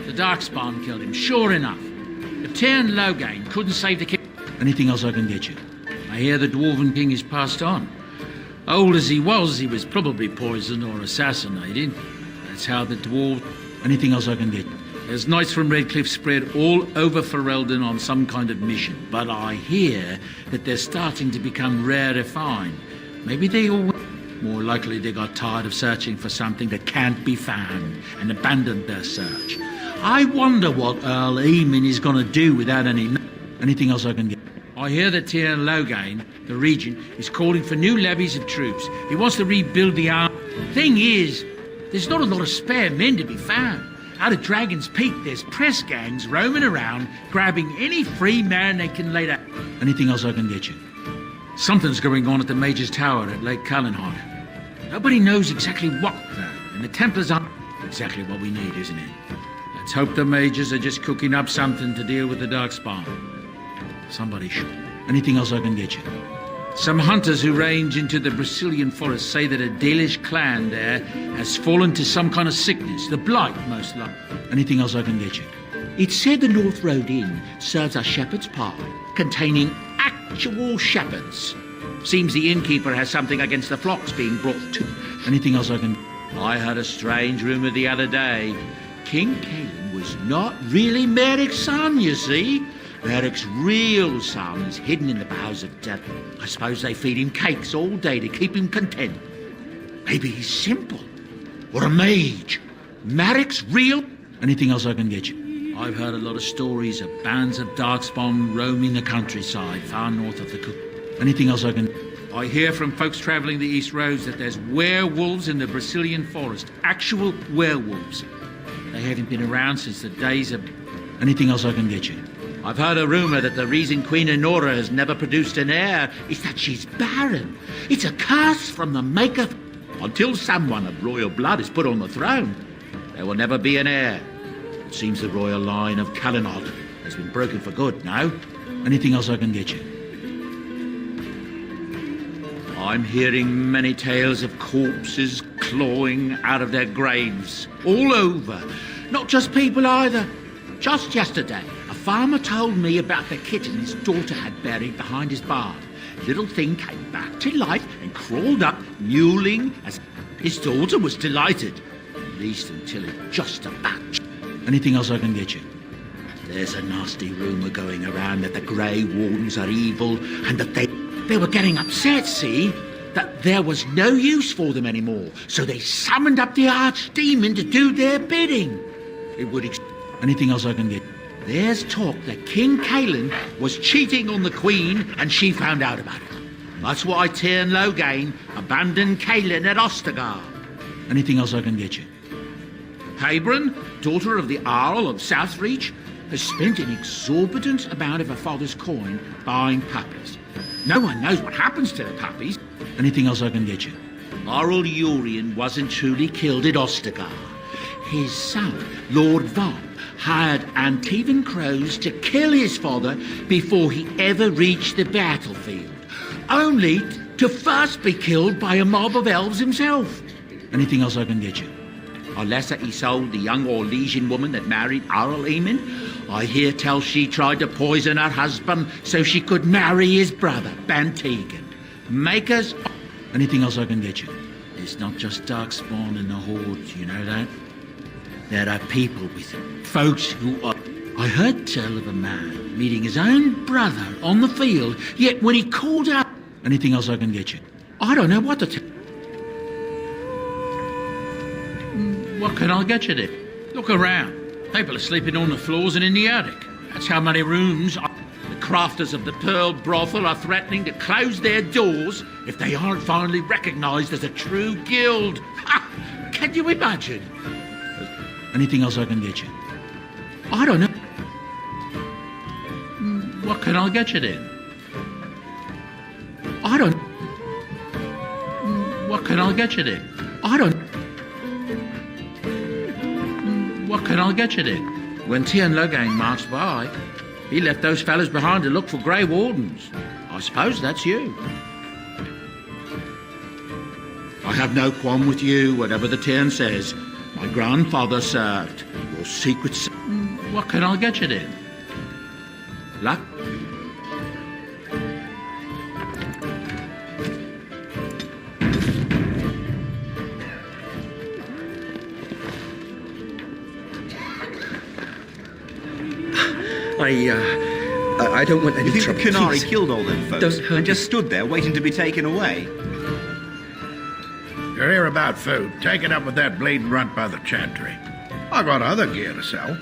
The Darkspawn killed him, sure enough. But Tyrn Loghain couldn't save the king. Anything else I can get you? I hear the Dwarven King is passed on. Old as he was probably poisoned or assassinated. That's how the dwarves... Anything else I can get you? There's knights from Redcliffe spread all over Ferelden on some kind of mission, but I hear that they're starting to become rarefied. Maybe they all... More likely they got tired of searching for something that can't be found and abandoned their search. I wonder what Earl Eamon is going to do without any... Anything else I can get? I hear that Tyrn Loghain, the regent, is calling for new levies of troops. He wants to rebuild the army. Thing is, there's not a lot of spare men to be found. Out of Dragon's Peak, there's press gangs roaming around, grabbing any free man they can lay down. Anything else I can get you? Something's going on at the Mage's Tower at Lake Callanhod. Nobody knows exactly what, though, and the Templars aren't exactly what we need, isn't it? Let's hope the Mages are just cooking up something to deal with the Darkspawn. Somebody should. Anything else I can get you? Some hunters who range into the Brazilian forest say that a Dalish clan there has fallen to some kind of sickness, the blight most likely. Anything else I can get you? It's said the North Road Inn serves a shepherd's pie containing actual shepherds. Seems the innkeeper has something against the flocks being brought to. Anything else I can... I heard a strange rumour the other day. King Caelan was not really Merrick's son, you see. Merrick's real son is hidden in the bowels of death. I suppose they feed him cakes all day to keep him content. Maybe he's simple. Or a mage. Merrick's real... Anything else I can get you? I've heard a lot of stories of bands of darkspawn roaming the countryside far north of the Cook. Anything else I can... I hear from folks travelling the East Roads that there's werewolves in the Brazilian forest. Actual werewolves. They haven't been around since the days of... Anything else I can get you? I've heard a rumour that the reason Queen Honora has never produced an heir is that she's barren. It's a curse from the Maker. Until someone of royal blood is put on the throne, there will never be an heir. It seems the royal line of Calinod has been broken for good now. Anything else I can get you? I'm hearing many tales of corpses clawing out of their graves. All over. Not just people either. Just yesterday, a farmer told me about the kitten his daughter had buried behind his barn. Little thing came back to life and crawled up, mewling as his daughter was delighted. At least until it just about... Anything else I can get you? There's a nasty rumour going around that the Grey Wardens are evil and that they were getting upset, see? That there was no use for them anymore. So they summoned up the archdemon to do their bidding. It would... Anything else I can get? There's talk that King Caelan was cheating on the Queen and she found out about it. That's why Tyrn Loghain abandoned Caelan at Ostagar. Anything else I can get you? Habron, daughter of the Earl of Southreach, has spent an exorbitant amount of her father's coin buying puppies. No one knows what happens to the puppies. Anything else I can get you? Oral Urian wasn't truly killed at Ostagar. His son, Lord Von, hired Antivan crows to kill his father before he ever reached the battlefield, only to first be killed by a mob of elves himself. Anything else I can get you? Alessa Isolde, the young Orlesian woman that married Arl Eamon, I hear tell she tried to poison her husband so she could marry his brother, Bantegan. Makers... Anything else I can get you? It's not just darkspawn in the Horde, you know that? There are people with it. Folks who are... I heard tell of a man meeting his own brother on the field, yet when he called out... Anything else I can get you? I don't know what to tell... What can I get you then? Look around. People are sleeping on the floors and in the attic. That's how many rooms... The crafters of the Pearl Brothel are threatening to close their doors if they aren't finally recognised as a true guild. Ha! Can you imagine? Anything else I can get you? I don't know. What can I get you then? I don't... What can I get you then? I don't... What can I get you then? When Tyrn Loghain marched by, he left those fellas behind to look for Grey Wardens. I suppose that's you. I have no qualm with you, whatever the Tyrn says. My grandfather served. Your secrets... What can I get you then? Luck? I don't want any you think trouble. the Canary Please. killed all them folks Don't hurt and just stood there waiting to be taken away? You're here about food. Take it up with that bleeding runt by the chantry. I got other gear to sell.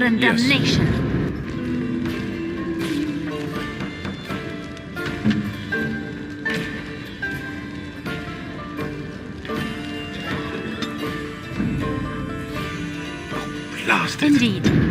Blood and Yes. damnation. Blast it. Indeed.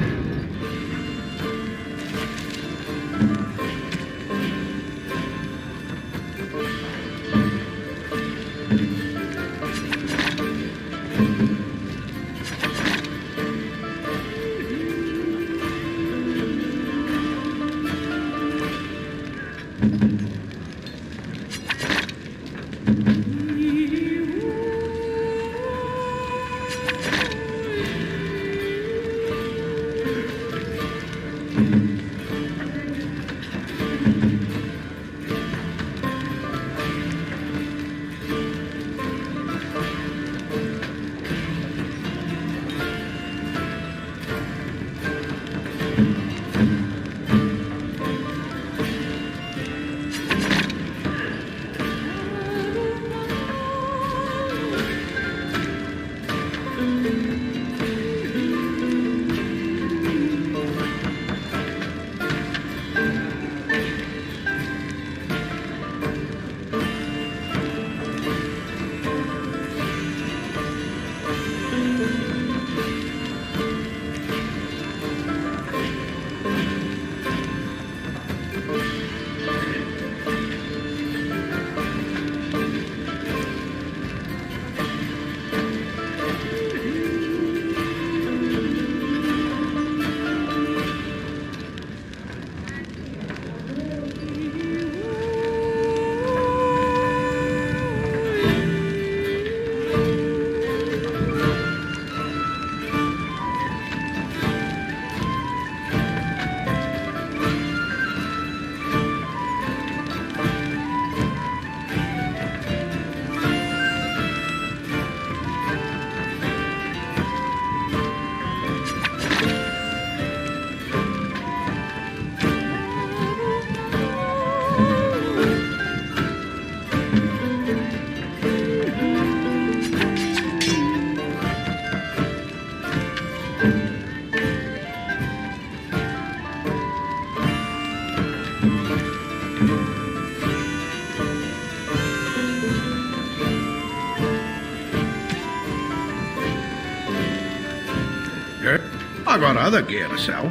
I got other gear to sell.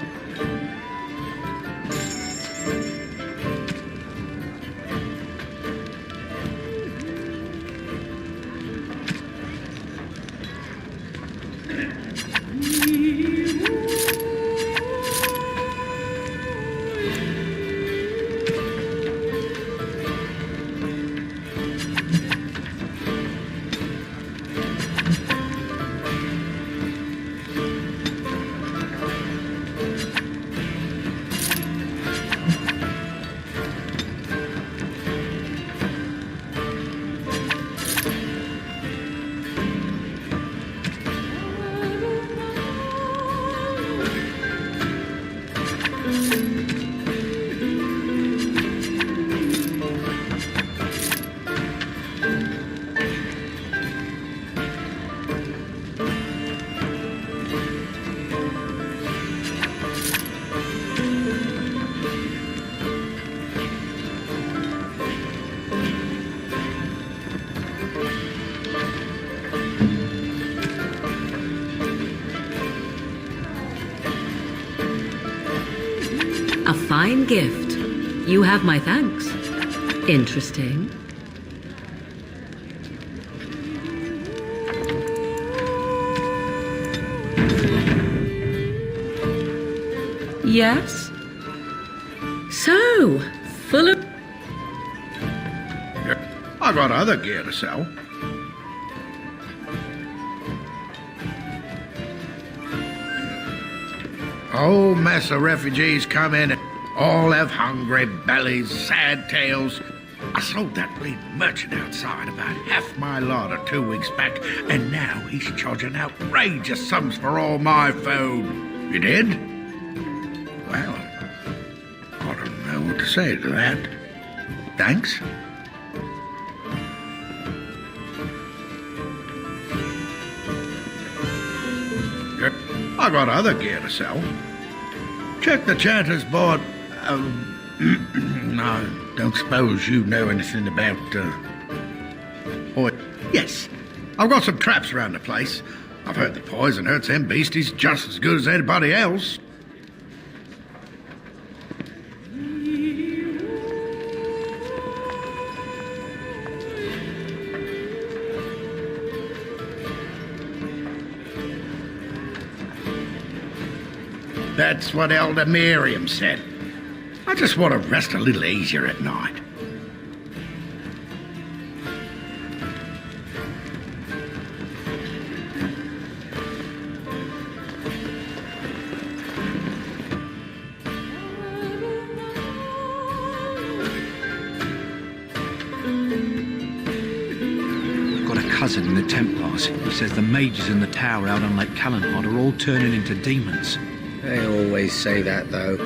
A fine gift. You have my thanks. Interesting. Yes? So, full of... I got other gear to sell. Whole mess of refugees come in and all have hungry bellies, sad tales. I sold that bleeding merchant outside about half my larder 2 weeks back, and now he's charging outrageous sums for all my food. You did? Well, I don't know what to say to that. Thanks. I got other gear to sell. Check the chanter's board. I don't suppose you know anything about, Yes, I've got some traps around the place. I've heard the poison hurts them beasties just as good as anybody else. That's what Elder Miriam said. I just want to rest a little easier at night. Got a cousin in the Templars. He says the mages in the tower out on Lake Calenhard are all turning into demons. They always say that, though.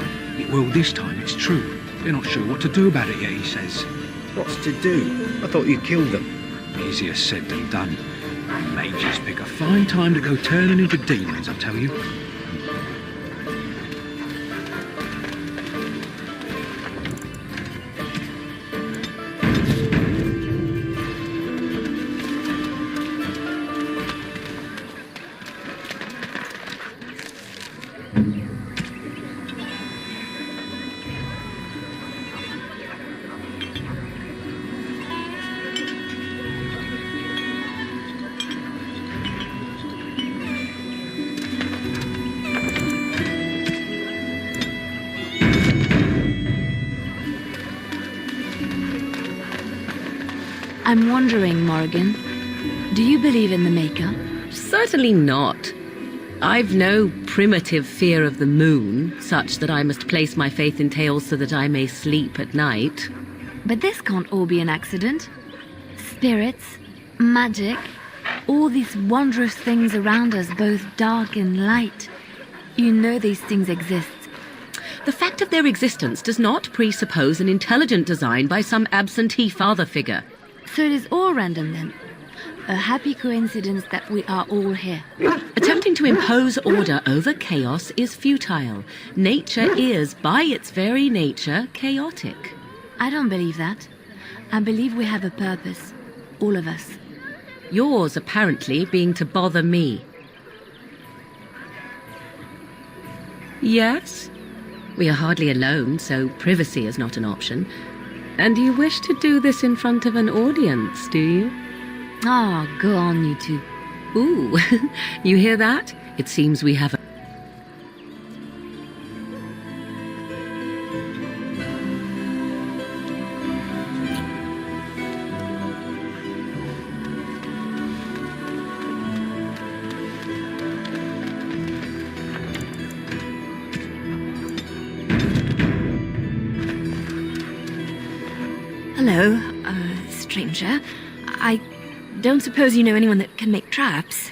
Well, this time it's true. They're not sure what to do about it yet, he says. What's to do? I thought you killed them. Easier said than done. Mages pick a fine time to go turning into demons, I tell you. I'm wondering, Morrigan, do you believe in the Maker? Certainly not. I've no primitive fear of the moon, such that I must place my faith in tales so that I may sleep at night. But this can't all be an accident. Spirits, magic, all these wondrous things around us, both dark and light. You know these things exist. The fact of their existence does not presuppose an intelligent design by some absentee father figure. So it is all random then. A happy coincidence that we are all here. Attempting to impose order over chaos is futile. Nature is, by its very nature, chaotic. I don't believe that. I believe we have a purpose. All of us. Yours, apparently, being to bother me. Yes? We are hardly alone, so privacy is not an option. And you wish to do this in front of an audience, do you? Oh, go on, you two. Ooh, you hear that? It seems we have a... Hello, stranger. I don't suppose you know anyone that can make traps?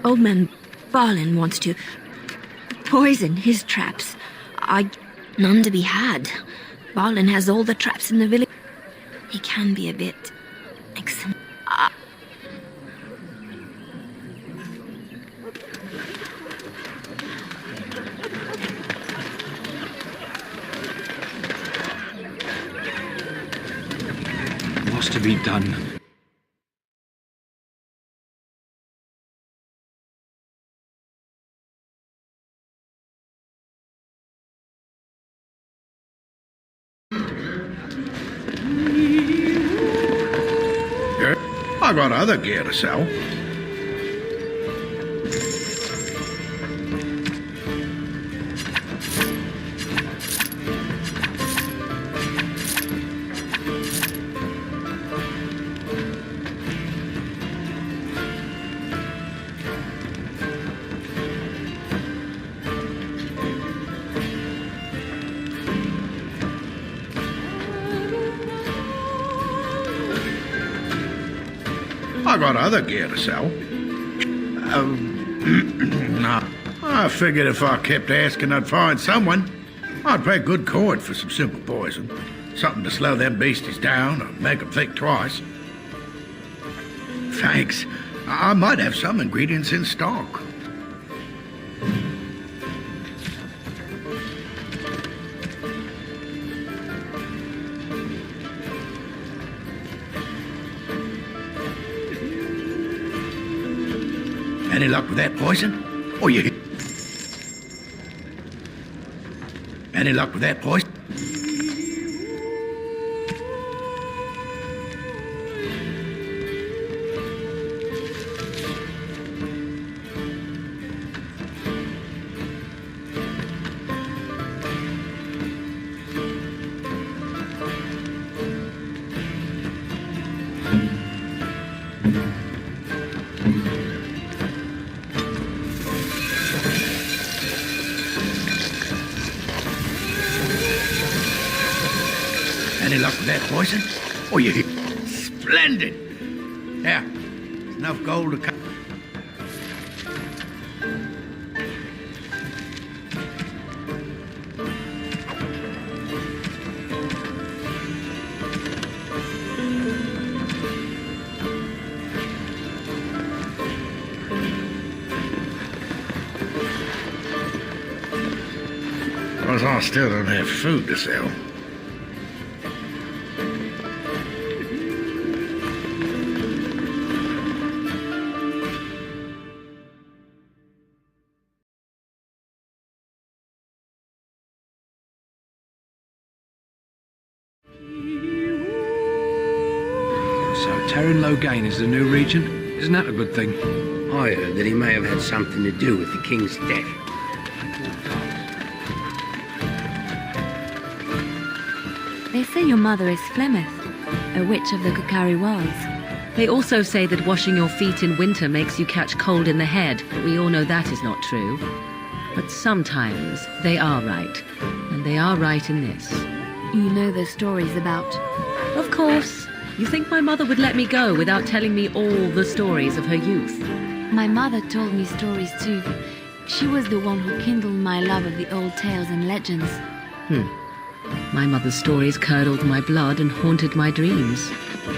Old man Balin wants to poison his traps. None to be had. Balin has all the traps in the village. He can be a bit... What's to be done? I got other gear to sell. I got other gear to sell. No. I figured if I kept asking, I'd find someone. I'd pay good coin for some simple poison. Something to slow them beasties down or make them think twice. Thanks. I might have some ingredients in stock. Any luck with that poison? Oh, you... Any luck with that poison? Any luck with that poison? Oh, you... Splendid! Yeah, enough gold to... Because I still don't have food to sell. So Terran Logain is the new regent? Isn't that a good thing? I heard that he may have had something to do with the king's death. They say your mother is Flemeth, a witch of the Kukari Wilds. They also say that washing your feet in winter makes you catch cold in the head, but we all know that is not true. But sometimes they are right, and they are right in this. You know the stories about... Of course. You think my mother would let me go without telling me all the stories of her youth? My mother told me stories too. She was the one who kindled my love of the old tales and legends. My mother's stories curdled my blood and haunted my dreams.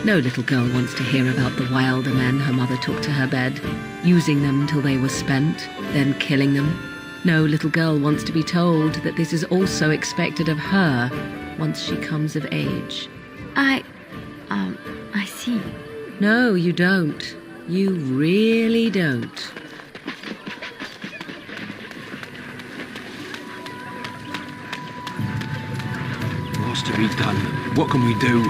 No little girl wants to hear about the wilder men her mother took to her bed, using them till they were spent, then killing them. No little girl wants to be told that this is also expected of her once she comes of age. I see. No, you don't. You really don't. What's to be done? What can we do?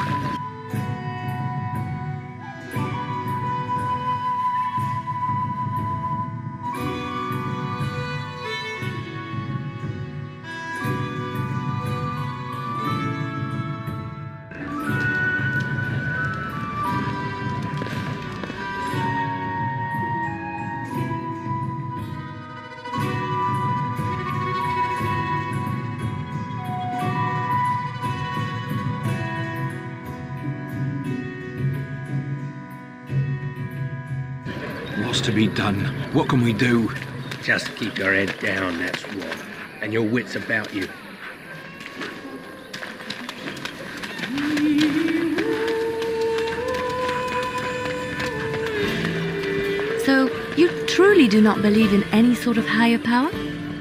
What's to be done? What can we do? Just keep your head down, that's what. And your wits about you. So, you truly do not believe in any sort of higher power?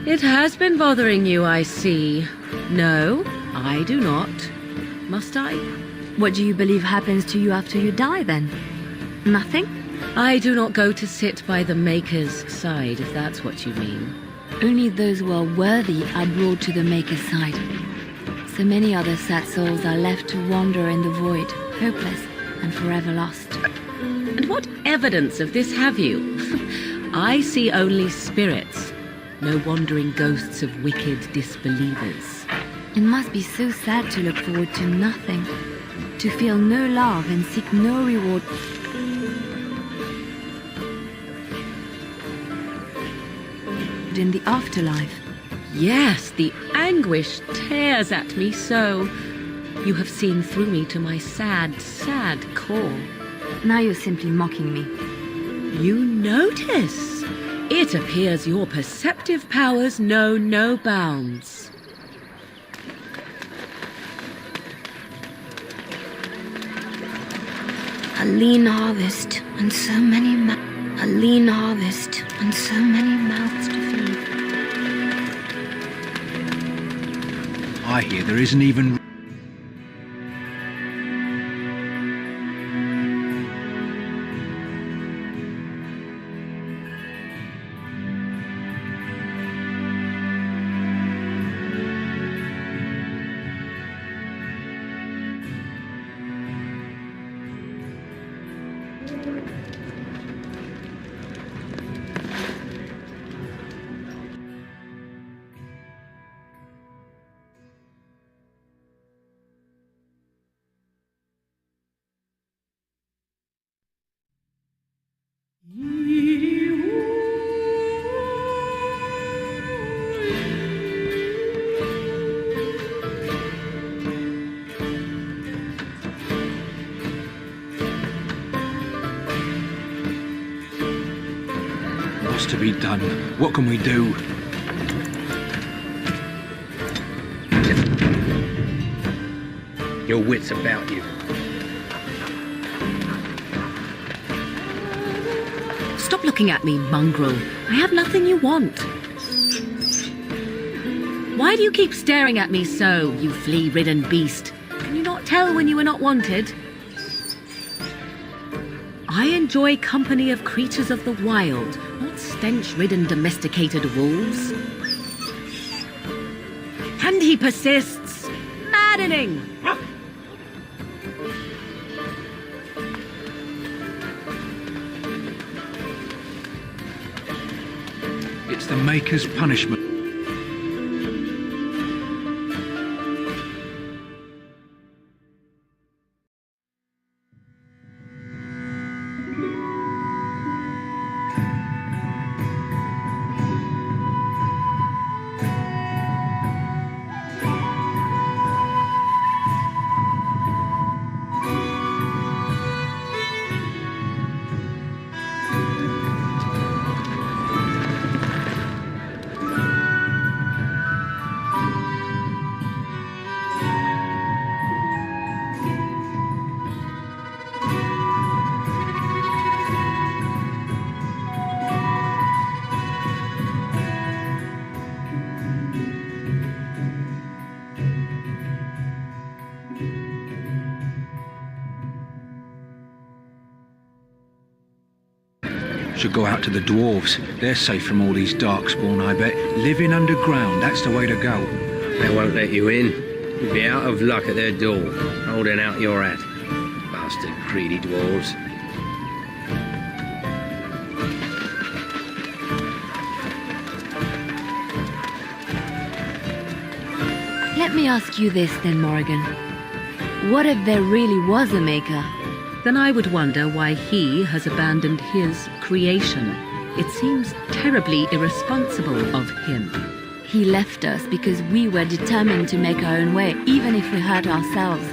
It has been bothering you, I see. No, I do not. Must I? What do you believe happens to you after you die, then? Nothing? I do not go to sit by the Maker's side, if that's what you mean. Only those who are worthy are brought to the Maker's side. So many other sad souls are left to wander in the void, hopeless and forever lost. And what evidence of this have you? I see only spirits, no wandering ghosts of wicked disbelievers. It must be so sad to look forward to nothing, to feel no love and seek no reward. In the afterlife. Yes, the anguish tears at me so. You have seen through me to my sad, sad core. Now you're simply mocking me. You notice? It appears your perceptive powers know no bounds. A lean harvest and so many a lean harvest and so many mouths to feed. I hear there isn't even... What's to be done? What can we do? Your wits about you. Stop looking at me, mongrel. I have nothing you want. Why do you keep staring at me so, you flea-ridden beast? Can you not tell when you are not wanted? I enjoy company of creatures of the wild, not stench-ridden domesticated wolves. And he persists. Maddening! It's the Maker's punishment. Should go out to the dwarves. They're safe from all these darkspawn, I bet. Living underground, that's the way to go. They won't let you in. You'll be out of luck at their door, holding out your hat. Bastard greedy dwarves. Let me ask you this then, Morrigan. What if there really was a Maker? Then I would wonder why he has abandoned his creation. It seems terribly irresponsible of him. He left us because we were determined to make our own way, even if we hurt ourselves.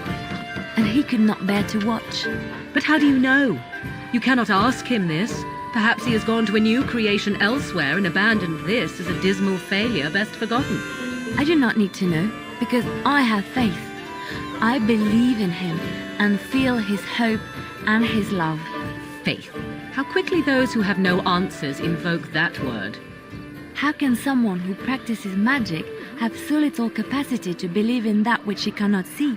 And he could not bear to watch. But how do you know? You cannot ask him this. Perhaps he has gone to a new creation elsewhere and abandoned this as a dismal failure best forgotten. I do not need to know, because I have faith. I believe in him and feel his hope and his love. Faith. How quickly those who have no answers invoke that word. How can someone who practices magic have so little capacity to believe in that which he cannot see?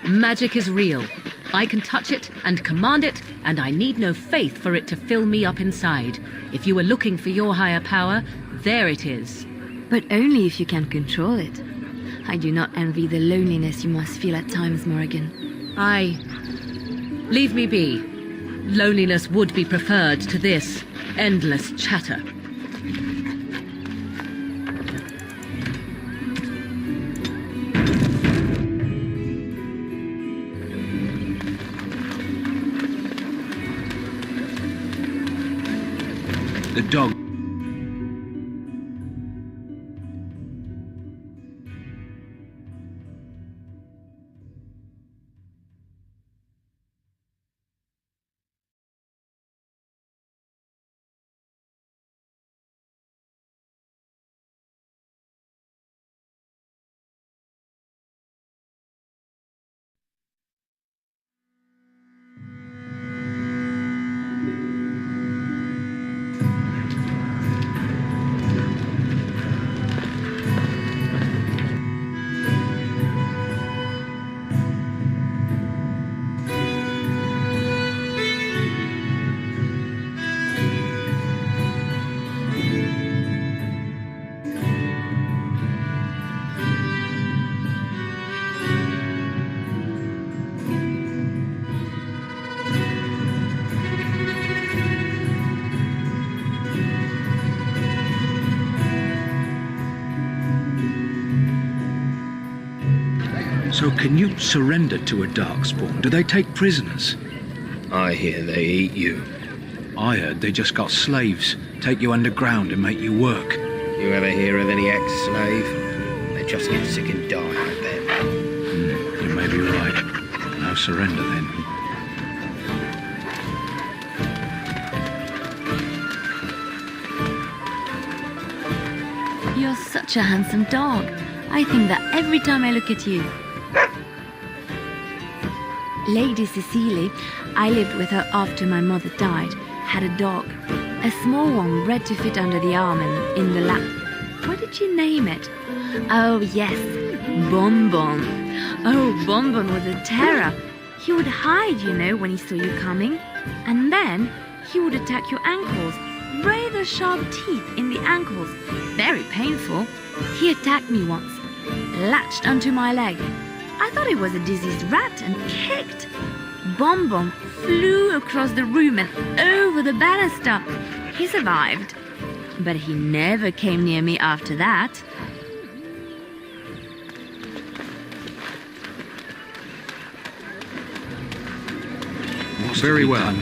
Magic is real. I can touch it and command it, and I need no faith for it to fill me up inside. If you were looking for your higher power, there it is. But only if you can control it. I do not envy the loneliness you must feel at times, Morrigan. Leave me be. Loneliness would be preferred to this endless chatter. The dog. So can you surrender to a Darkspawn? Do they take prisoners? I hear they eat you. I heard they just got slaves, take you underground and make you work. You ever hear of any ex-slave? They just get sick and die out there. You may be right. No surrender then. You're such a handsome dog. I think that every time I look at you. Lady Cecily, I lived with her after my mother died, had a dog. A small one bred to fit under the arm and in the lap. What did you name it? Oh, yes, Bonbon. Oh, Bonbon was a terror. He would hide, you know, when he saw you coming. And then he would attack your ankles. Rather sharp teeth in the ankles. Very painful. He attacked me once. Latched onto my leg. I thought it was a diseased rat and kicked. Bonbon flew across the room and over the banister. He survived. But he never came near me after that. Very well.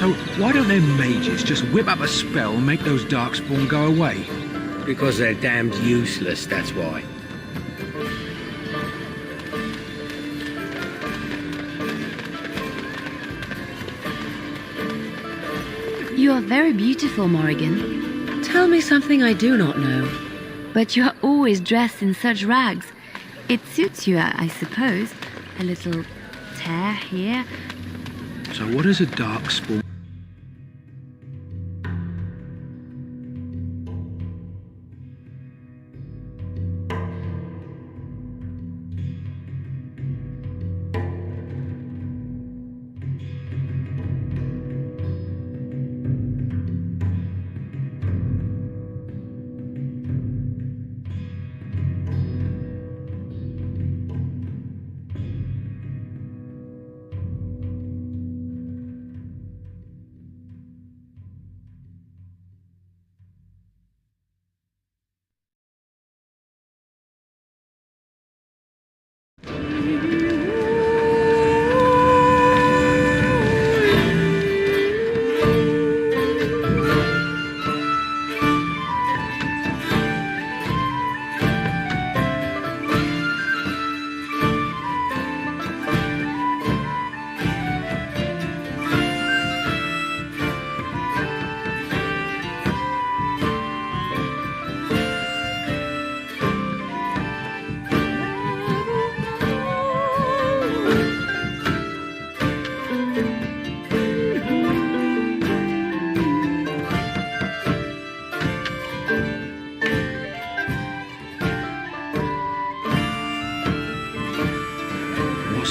So why don't them mages just whip up a spell and make those darkspawn go away? Because they're damned useless, that's why. You are very beautiful, Morrigan. Tell me something I do not know. But you are always dressed in such rags. It suits you, I suppose. A little tear here. So what is a darkspawn?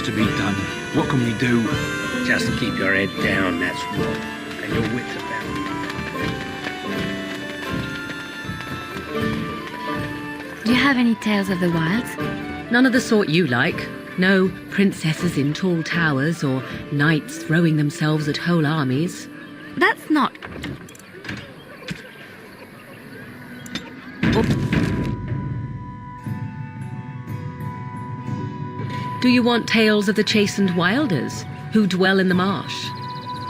To be done. What can we do? Just keep your head down, that's what. And your wits about. Do you have any tales of the wilds? None of the sort you like. No princesses in tall towers or knights throwing themselves at whole armies. That's not... Do you want tales of the chastened wilders who dwell in the marsh?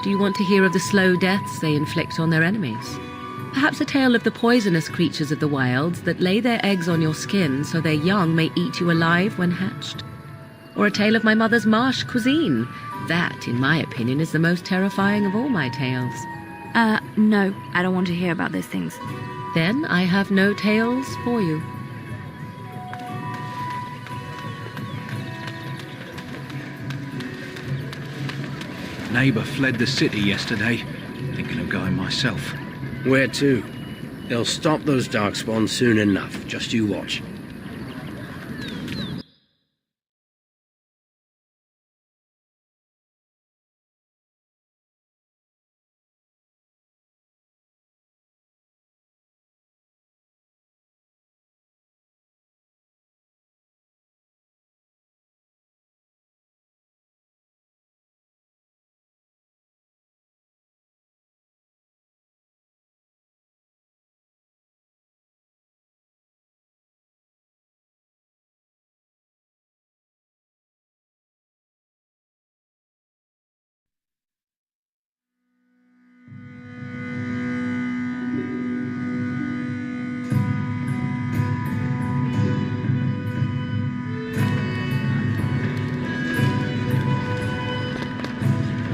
Do you want to hear of the slow deaths they inflict on their enemies? Perhaps a tale of the poisonous creatures of the wilds that lay their eggs on your skin so their young may eat you alive when hatched? Or a tale of my mother's marsh cuisine? That, in my opinion, is the most terrifying of all my tales. No, I don't want to hear about those things. Then I have no tales for you. Neighbour fled the city yesterday. Thinking of going myself. Where to? They'll stop those darkspawn soon enough. Just you watch.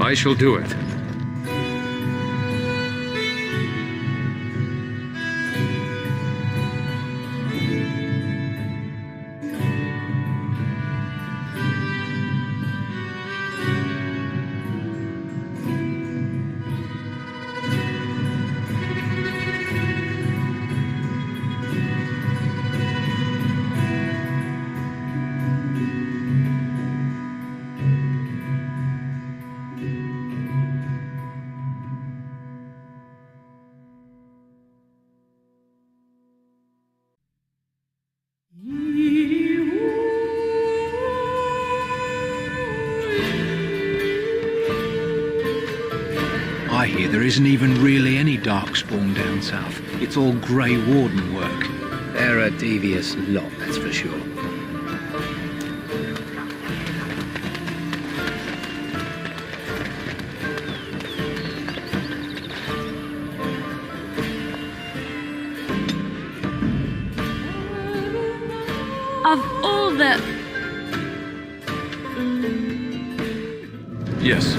I shall do it. I hear there isn't even really any darkspawn down south. It's all Grey Warden work. They're a devious lot, that's for sure. Of all the... Yes.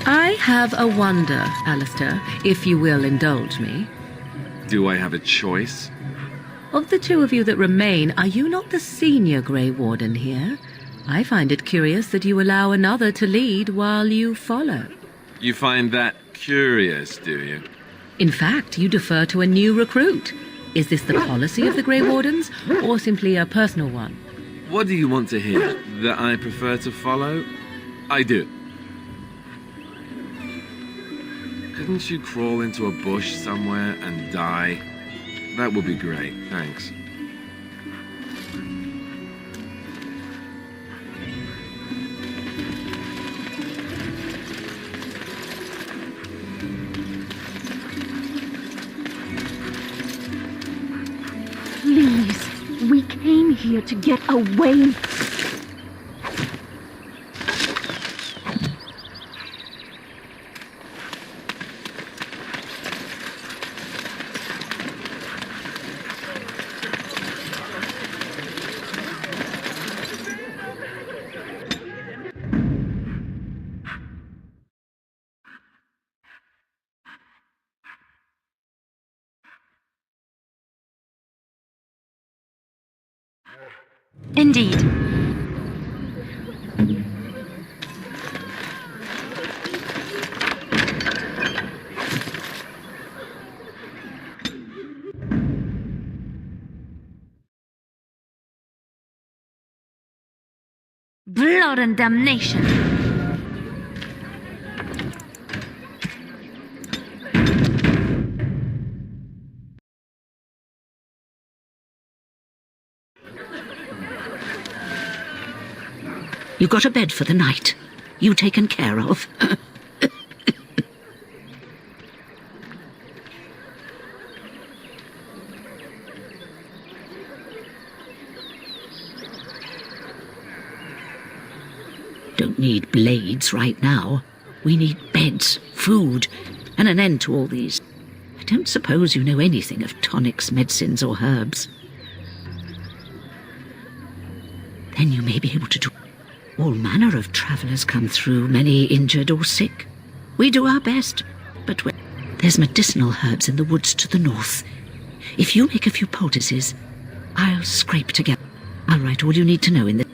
I have a wonder, Alistair, if you will indulge me. Do I have a choice? Of the two of you that remain, are you not the senior Grey Warden here? I find it curious that you allow another to lead while you follow. You find that curious, do you? In fact, you defer to a new recruit. Is this the policy of the Grey Wardens, or simply a personal one? What do you want to hear? That I prefer to follow? I do. Couldn't you crawl into a bush somewhere and die? That would be great, thanks. Please, we came here to get away. Indeed. Blood and damnation. You got a bed for the night? You taken care of? Don't need blades right now. We need beds, food, and an end to all these. I don't suppose you know anything of tonics, medicines, or herbs. Then you may be able to do... All manner of travellers come through, many injured or sick. We do our best, but there's medicinal herbs in the woods to the north. If you make a few poultices, I'll scrape together. I'll write all you need to know in the...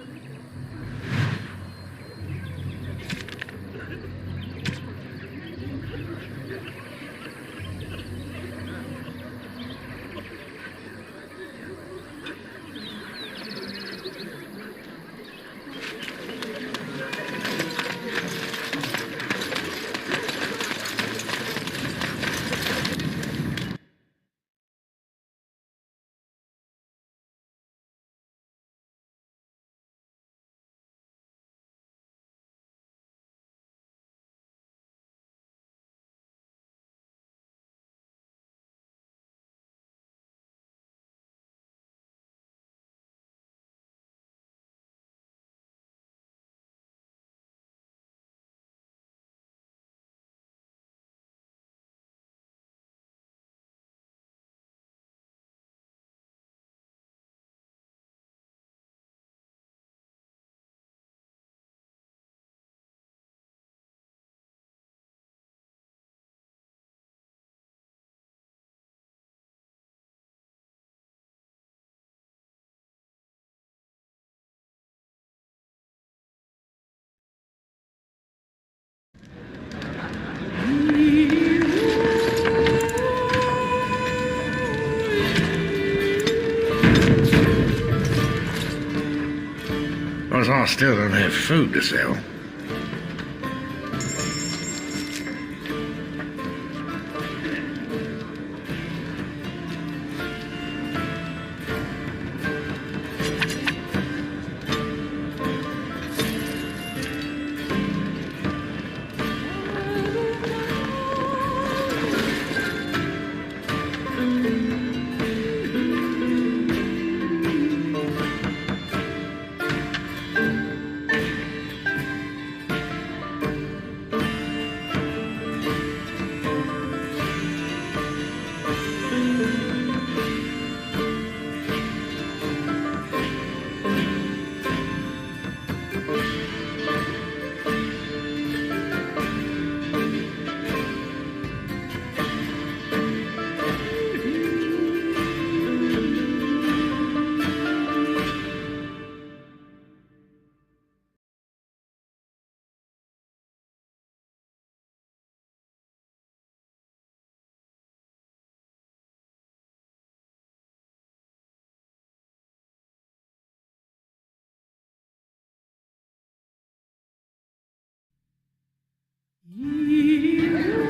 suppose I still don't have food to sell.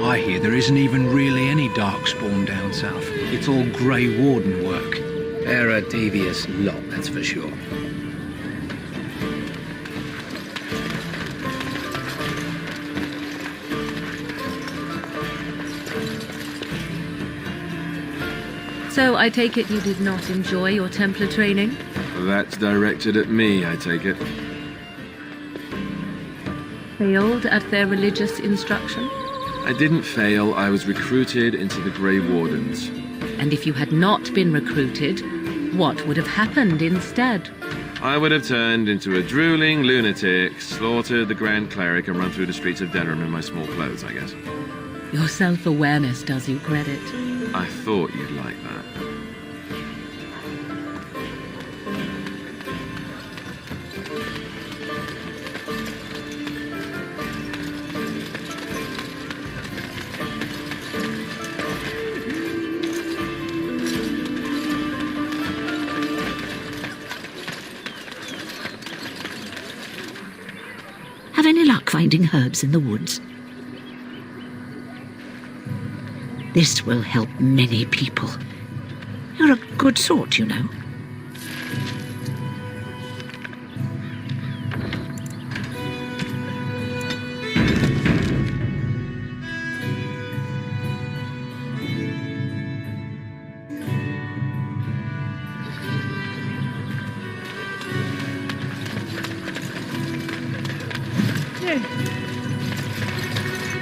I hear there isn't even really any Darkspawn down south. It's all Grey Warden work. They're a devious lot, that's for sure. So I take it you did not enjoy your Templar training? That's directed at me, I take it. Failed at their religious instruction? I didn't fail, I was recruited into the Grey Wardens. And if you had not been recruited, what would have happened instead? I would have turned into a drooling lunatic, slaughtered the Grand Cleric, and run through the streets of Denerim in my small clothes, I guess. Your self-awareness does you credit. I thought you'd like that. Have any luck finding herbs in the woods? This will help many people. You're a good sort, you know.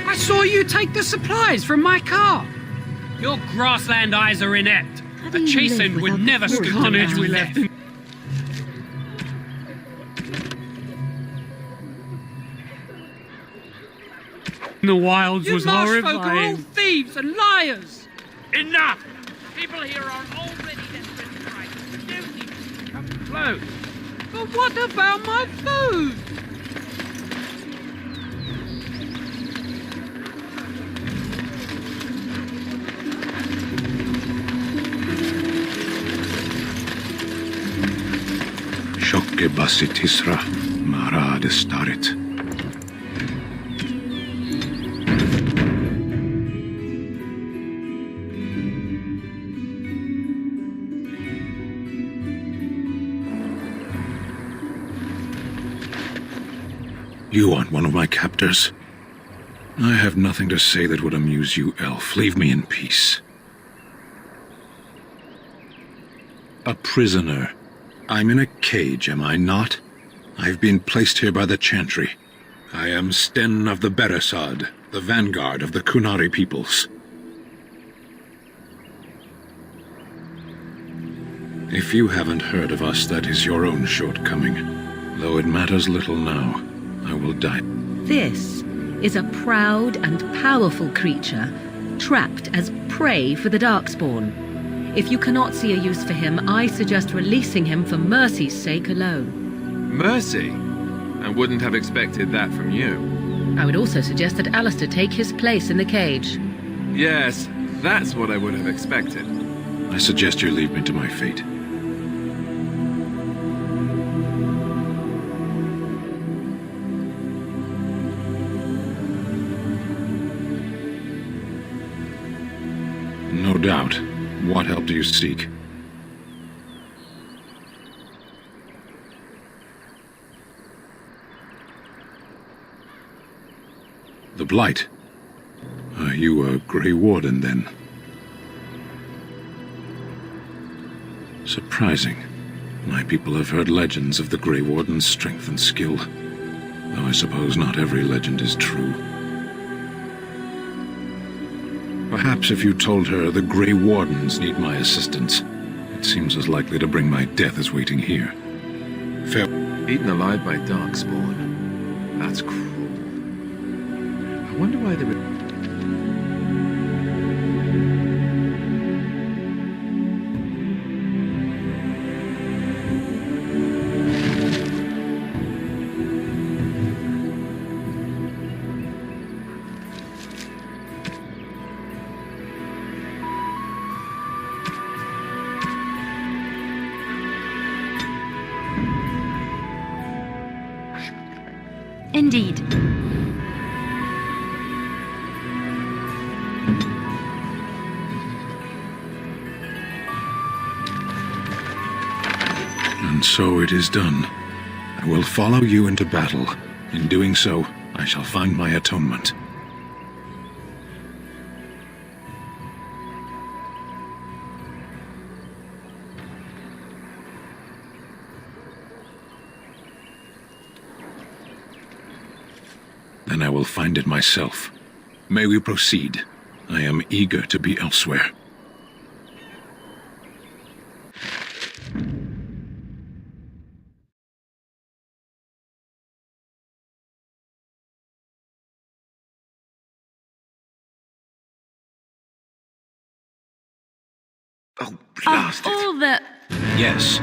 I saw you take the supplies from my car. Your grassland eyes are inept. A chastened would never scoop the edge we left in. The wilds was horrifying. You folk are all thieves and liars. Enough! People here are already desperate to try. Don't even come close. But what about my food? Shokke basitisra, mara de starit. You aren't one of my captors. I have nothing to say that would amuse you, elf. Leave me in peace. A prisoner. I'm in a cage, am I not? I've been placed here by the Chantry. I am Sten of the Beresad, the vanguard of the Kunari peoples. If you haven't heard of us, that is your own shortcoming. Though it matters little now, I will die. This is a proud and powerful creature, trapped as prey for the Darkspawn. If you cannot see a use for him, I suggest releasing him for mercy's sake alone. Mercy? I wouldn't have expected that from you. I would also suggest that Alistair take his place in the cage. Yes, that's what I would have expected. I suggest you leave me to my fate. doubt. What help do you seek? The Blight. Are you a Grey Warden, then? Surprising. My people have heard legends of the Grey Warden's strength and skill, though I suppose not every legend is true. Perhaps if you told her the Grey Wardens need my assistance, it seems as likely to bring my death as waiting here. Eaten alive by Darkspawn. That's cruel. I wonder why they would... Indeed. And so it is done. I will follow you into battle. In doing so, I shall find my atonement. Then I will find it myself. May we proceed? I am eager to be elsewhere. Oh, blast it. All the... Yes.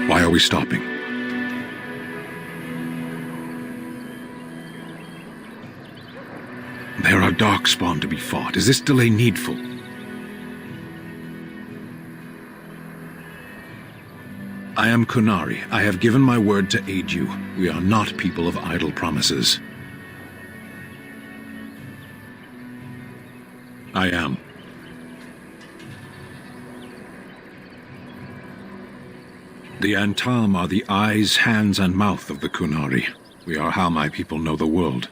Why are we stopping? There are Darkspawn to be fought. Is this delay needful? I am Kunari. I have given my word to aid you. We are not people of idle promises. I am. The Antalm are the eyes, hands, and mouth of the Kunari. We are how my people know the world.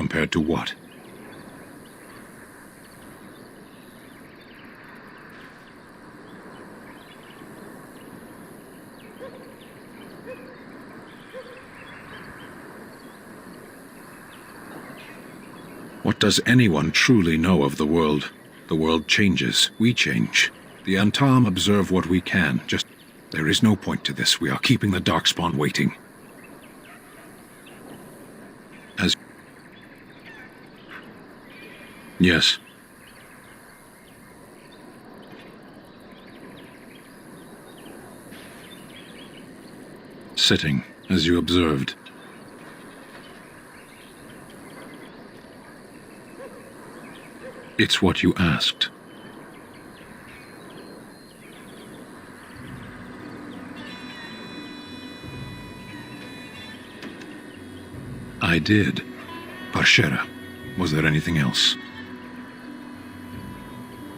compared to what? What does anyone truly know of the world? The world changes. We change. The Antam observe what we can. Just... There is no point to this. We are keeping the Darkspawn waiting. As... Yes. Sitting, as you observed. It's what you asked. I did. Parshera. Was there anything else?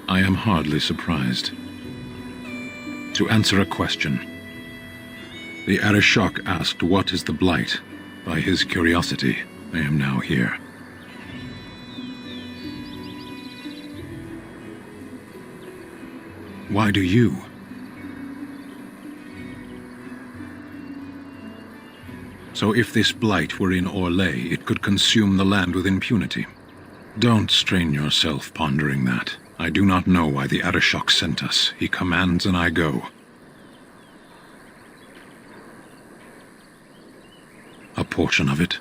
I am hardly surprised. To answer a question. The Arishok asked what is the Blight. By his curiosity, I am now here. Why do you? So if this blight were in Orlais, it could consume the land with impunity. Don't strain yourself pondering that. I do not know why the Arishok sent us. He commands and I go. A portion of it.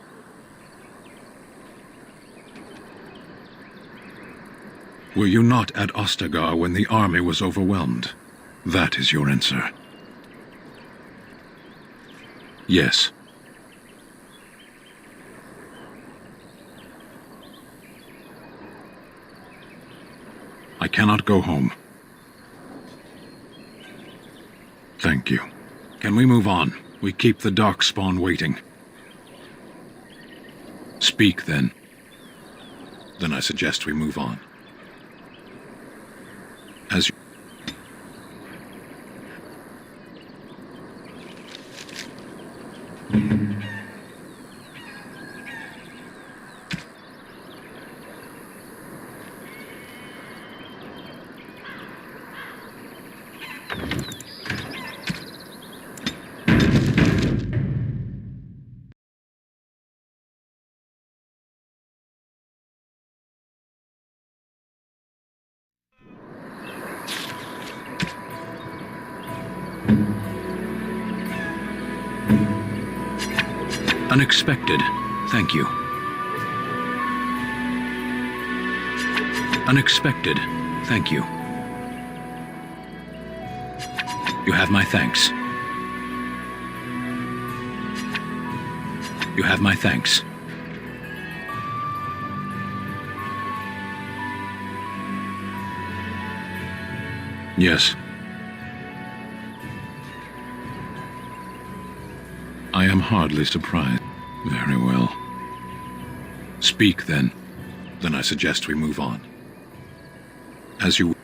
Were you not at Ostagar when the army was overwhelmed? That is your answer. Yes. I cannot go home. Thank you. Can we move on? We keep the Darkspawn waiting. Speak, then. Then I suggest we move on. As you... Unexpected. Thank you. Unexpected. Thank you. You have my thanks. You have my thanks. Yes. I am hardly surprised. Very well. Speak, then. Then I suggest we move on. As you...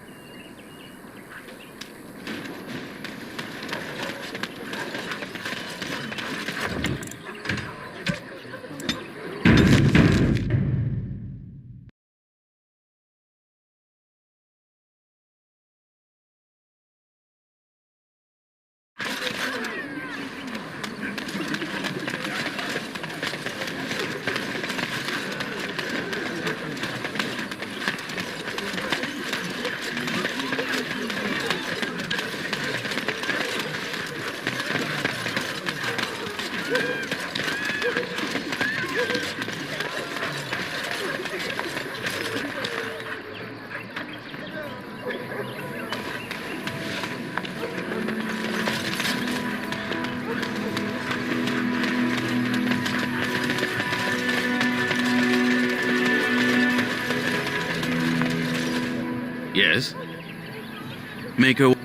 Yes? Make her...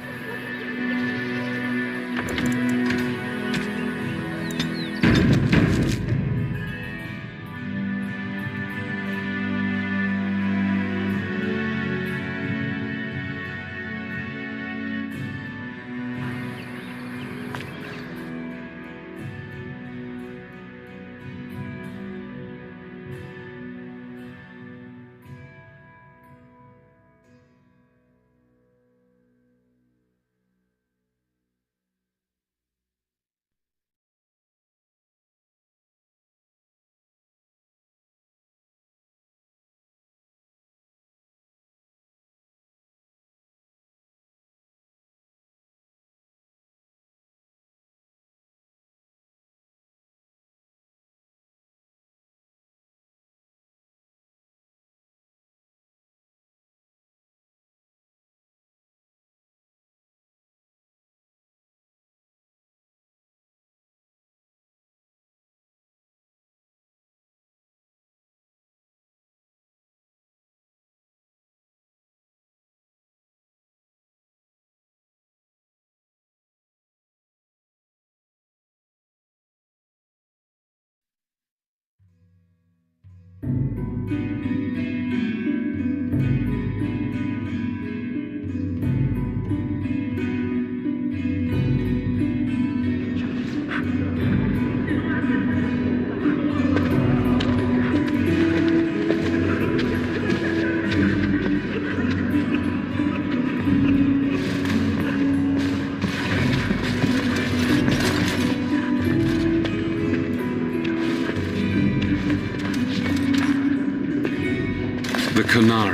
The Kunar.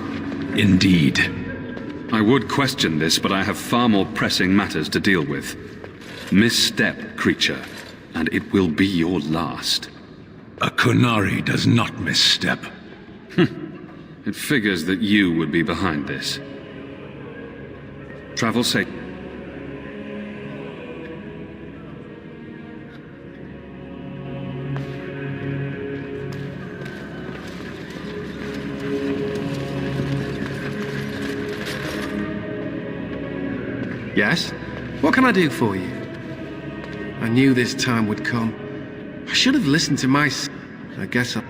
Indeed. I would question this, but I have far more pressing matters to deal with. Misstep, creature, and it will be your last. A Kunari does not misstep. It figures that you would be behind this. Travel safe. Yes? What can I do for you? I knew this time would come. I should have listened to I guess I...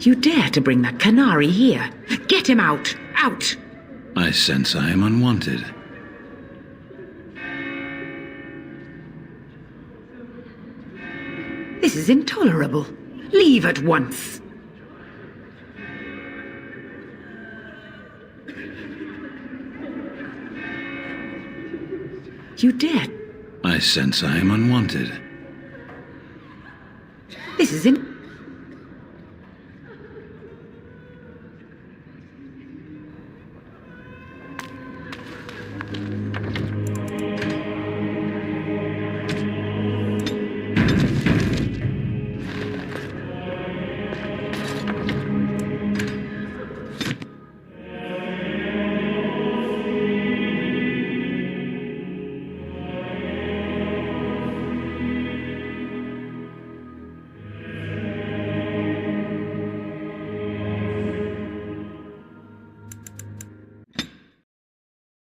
You dare to bring that Canary here? Get him out! Out! I sense I am unwanted. This is intolerable. Leave at once. You dare. I sense I am unwanted. This is in...